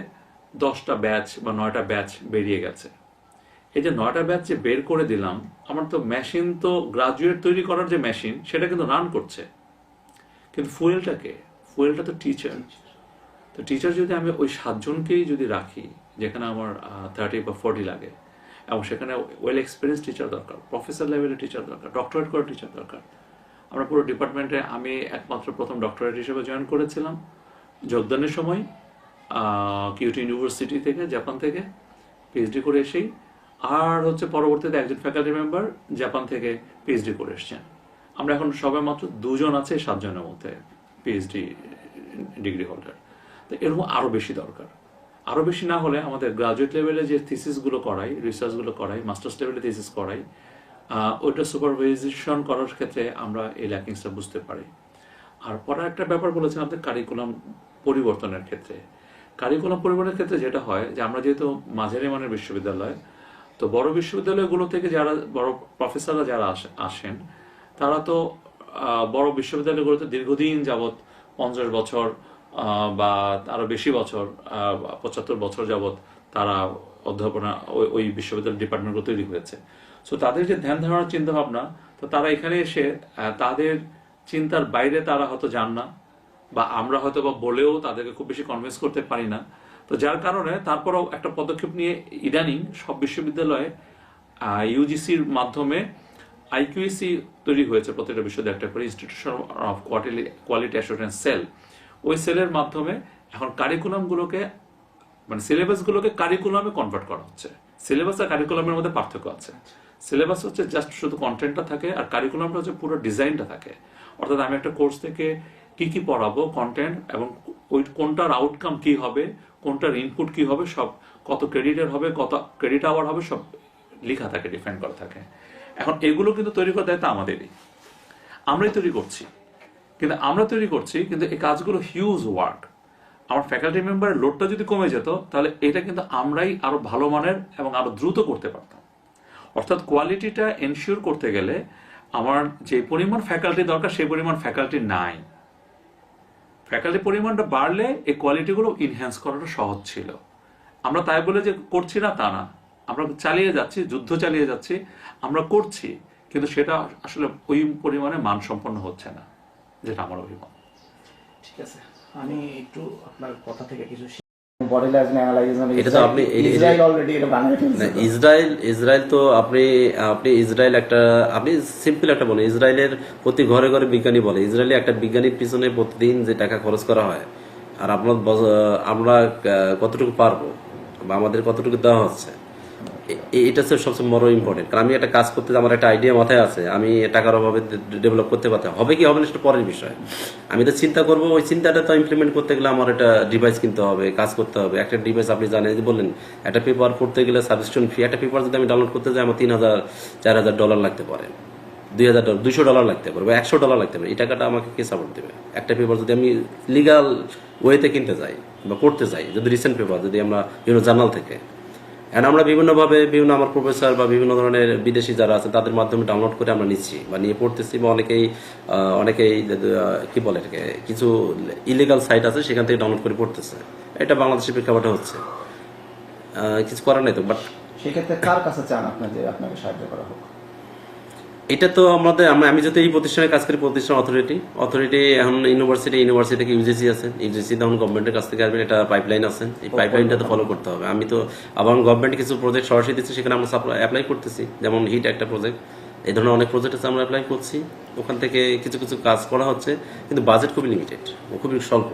10টা ব্যাচ বা 9টা ব্যাচ বেরিয়ে গেছে। এই যে 9টা ব্যাচ যে বের করে দিলাম, আমার তো মেশিন, তো গ্রাজুয়েট তৈরি করার যে মেশিন সেটা কিন্তু রান করছে, কিন্তু ফুয়েলটা তো টিচার। তো টিচার যদি আমি ওই 7 জনকেই যদি রাখি, যেখানে আমার 30 বা 40 লাগে, এবং সেখানে ওয়েল এক্সপিরিয়েন্স টিচার দরকার, প্রফেসর লেভেলের টিচার দরকার, ডক্টরেট করা টিচার দরকার। আমরা পুরো ডিপার্টমেন্টে আমি একমাত্র প্রথম ডক্টরেট হিসেবে জয়েন করেছিলাম যোগদানের সময় কিউটি ইউনিভার্সিটি থেকে, জাপান থেকে পিএইচডি করে এসেই। আর হচ্ছে পরবর্তীতে একজন ফ্যাকাল্টি মেম্বার জাপান থেকে পিএইচডি করে এসছেন। আমরা এখন সবাই মাত্র 2 জন আছে 7 জনের মধ্যে পিএইচডি ডিগ্রি হোল্ডার। তো এরকম আরো বেশি দরকার। আরো বেশি না হলে আমাদের গ্রাজুয়েট লেভেলে যে থিসিসগুলো করাই, রিসার্চগুলো করাই, মাস্টার্স লেভেলে থিসিস করাই, ওইটা সুপারভাইজেশন করার ক্ষেত্রে আমরা এই ল্যাকিংসটা বুঝতে পারি। আর পরে একটা ব্যাপার বলেছেন আপনি, কারিকুলাম পরিবর্তনের ক্ষেত্রে। কারিকুলাম পরিবর্তনের ক্ষেত্রে যেটা হয় যে আমরা যেহেতু মাঝারি মানের বিশ্ববিদ্যালয়, তো বড় বিশ্ববিদ্যালয়গুলো থেকে যারা বড় প্রফেসররা যারা আসেন, তারা তো বড় বিশ্ববিদ্যালয়গুলোতে দীর্ঘদিন যাবৎ 50 বছর বা আরো বেশি বছর, 75 বছর যাবৎ তারা অধ্যাপনা ওই বিশ্ববিদ্যালয় ডিপার্টমেন্টগুলো তৈরি হয়েছে। সো তাদের যে ধ্যান ধারণার চিন্তা ভাবনা, তো তারা এখানে এসে তাদের চিন্তার বাইরে তারা হয়তো যান না, বা আমরা হয়তো বা বলেও তাদেরকে খুব বেশি কনভিন্স করতে পারি না। তো যার কারণে তারপরেও একটা পদক্ষেপ নিয়ে ইদানিং সব বিশ্ববিদ্যালয়ে ইউজিসির মাধ্যমে আইকিউএসি তৈরি হয়েছে প্রত্যেকটা বিশ্ববিদ্যালয়ে একটা করে institution of quality assurance sell. ওই সেলের মাধ্যমে এখন কারিকুলামগুলোকে মানে সিলেবাসগুলোকে কারিকুলামে কনভার্ট করা হচ্ছে। সিলেবাস আর কারিকুলামের মধ্যে পার্থক্য আছে। সিলেবাস হচ্ছে জাস্ট শুধু কন্টেন্টটা থাকে, আর কারিকুলামটা হচ্ছে পুরো ডিজাইনটা থাকে। অর্থাৎ আমি একটা কোর্স থেকে কি কি পড়াবো, কন্টেন্ট এবং ওই কোনটার আউটকাম কি হবে, কোনটার ইনপুট কি হবে, সব কত ক্রেডিটের হবে, কত ক্রেডিট আওয়ার হবে, সব লেখা থাকে, ডিফাইন করা থাকে। এখন এগুলো কিন্তু তৈরি করার দায়িত্ব আমাদেরই, আমরাই তৈরি করছি। কিন্তু আমরা তৈরি করছি, কিন্তু এই কাজগুলো হিউজ ওয়ার্ক। আমার ফ্যাকাল্টি মেম্বারের লোডটা যদি কমে যেত, তাহলে এটা কিন্তু আমরাই আরো ভালো মানের এবং আরো দ্রুত করতে পারতাম। অর্থাৎ কোয়ালিটিটা এনশিওর করতে গেলে আমার যে পরিমাণ ফ্যাকাল্টি দরকার সেই পরিমাণ ফ্যাকাল্টি নাই। ফ্যাকাল্টি পরিমাণটা বাড়লে এই কোয়ালিটিগুলো ইনহ্যান্স করাটা সহজ ছিল। আমরা তাই বলে যে করছি না তা না, আমরা চালিয়ে যাচ্ছি, যুদ্ধ চালিয়ে যাচ্ছি, আমরা করছি, কিন্তু সেটা আসলে ওই পরিমাণে মানসম্পন্ন হচ্ছে না, যেটা আমার অভিমত। ঠিক আছে, আমি একটু আপনার কথা থেকে কিছু বডি ল্যাঙ্গুয়েজ অ্যানালাইসিস এটা তো আপনি ইসরায়েল অলরেডি এটা বানিয়ে ফেলছে। ইসরায়েল তো আপনি ইসরায়েল একটা, আপনি সিম্পল একটা বলেন, ইসরায়েলের প্রতি ঘরে ঘরে বিজ্ঞানী বলে। ইসরায়েলে একটা বিজ্ঞানীর পিছনে প্রতিদিন যে টাকা খরচ করা হয়, আর আমরা কতটুকু পারবো বা আমাদের কতটুকু দেওয়া হচ্ছে, এটা হচ্ছে সবচেয়ে বড় ইম্পর্টেন্ট। কারণ আমি একটা কাজ করতে, আমার একটা আইডিয়া মাথায় আছে, আমি টাকার অভাবে ডেভেলপ করতে পারতে, হবে কি হবে না সেটা পরের বিষয়। আমি তো চিন্তা করবো, ওই চিন্তাটা তো ইমপ্লিমেন্ট করতে গেলে আমার একটা ডিভাইস কিনতে হবে, কাজ করতে হবে। একটা ডিভাইস আপনি জানেন, যে বললেন একটা পেপার পড়তে গেলে সাবস্ক্রিপশন ফি, একটা পেপার যদি আমি ডাউনলোড করতে যাই আমার $3,000-4,000 লাগতে পারে, $2,000-200 লাগতে পারে, বা $100 লাগতে পারে। এই টাকাটা আমাকে কে সাপোর্ট দেবে? একটা পেপার যদি আমি লিগাল ওয়েতে কিনতে যাই বা পড়তে যাই, যদি রিসেন্ট পেপার, যদি আমরা বিভিন্ন জার্নাল থেকে, এখন আমরা বিভিন্নভাবে আমার প্রফেসর বা বিভিন্ন ধরনের বিদেশি যারা আছে তাদের মাধ্যমে ডাউনলোড করে আমরা নিচ্ছি বা নিয়ে পড়তেছি, বা অনেকেই কি বলে এটাকে, কিছু ইলিগাল সাইট আছে সেখান থেকে ডাউনলোড করে পড়তেছে। এটা বাংলাদেশের প্রেক্ষাপটে হচ্ছে, কিছু করার নেই তো। বাট সেক্ষেত্রে কার কাছে চান আপনার যে আপনাকে সাহায্য করা হোক? এটা তো আমি যদি এই প্রতিষ্ঠানে কাজ করি, প্রতিষ্ঠান অথরিটি এখন ইউনিভার্সিটি থেকে ইউজিসি আছে, ইউজিসি তখন গভর্নমেন্টের কাছ থেকে আসবেন, এটা পাইপলাইন আছে, এই পাইপলাইনটা তো ফলো করতে হবে। আমি তো আবার গভর্নমেন্ট কিছু প্রজেক্ট সরাসরি দিচ্ছি, সেখানে আমরা অ্যাপ্লাই করতেছি, যেমন হিট একটা প্রজেক্ট, এই ধরনের অনেক প্রজেক্ট আছে, আমরা অ্যাপ্লাই করছি, ওখান থেকে কিছু কিছু কাজ করা হচ্ছে, কিন্তু বাজেট খুবই লিমিটেড, খুবই স্বল্প।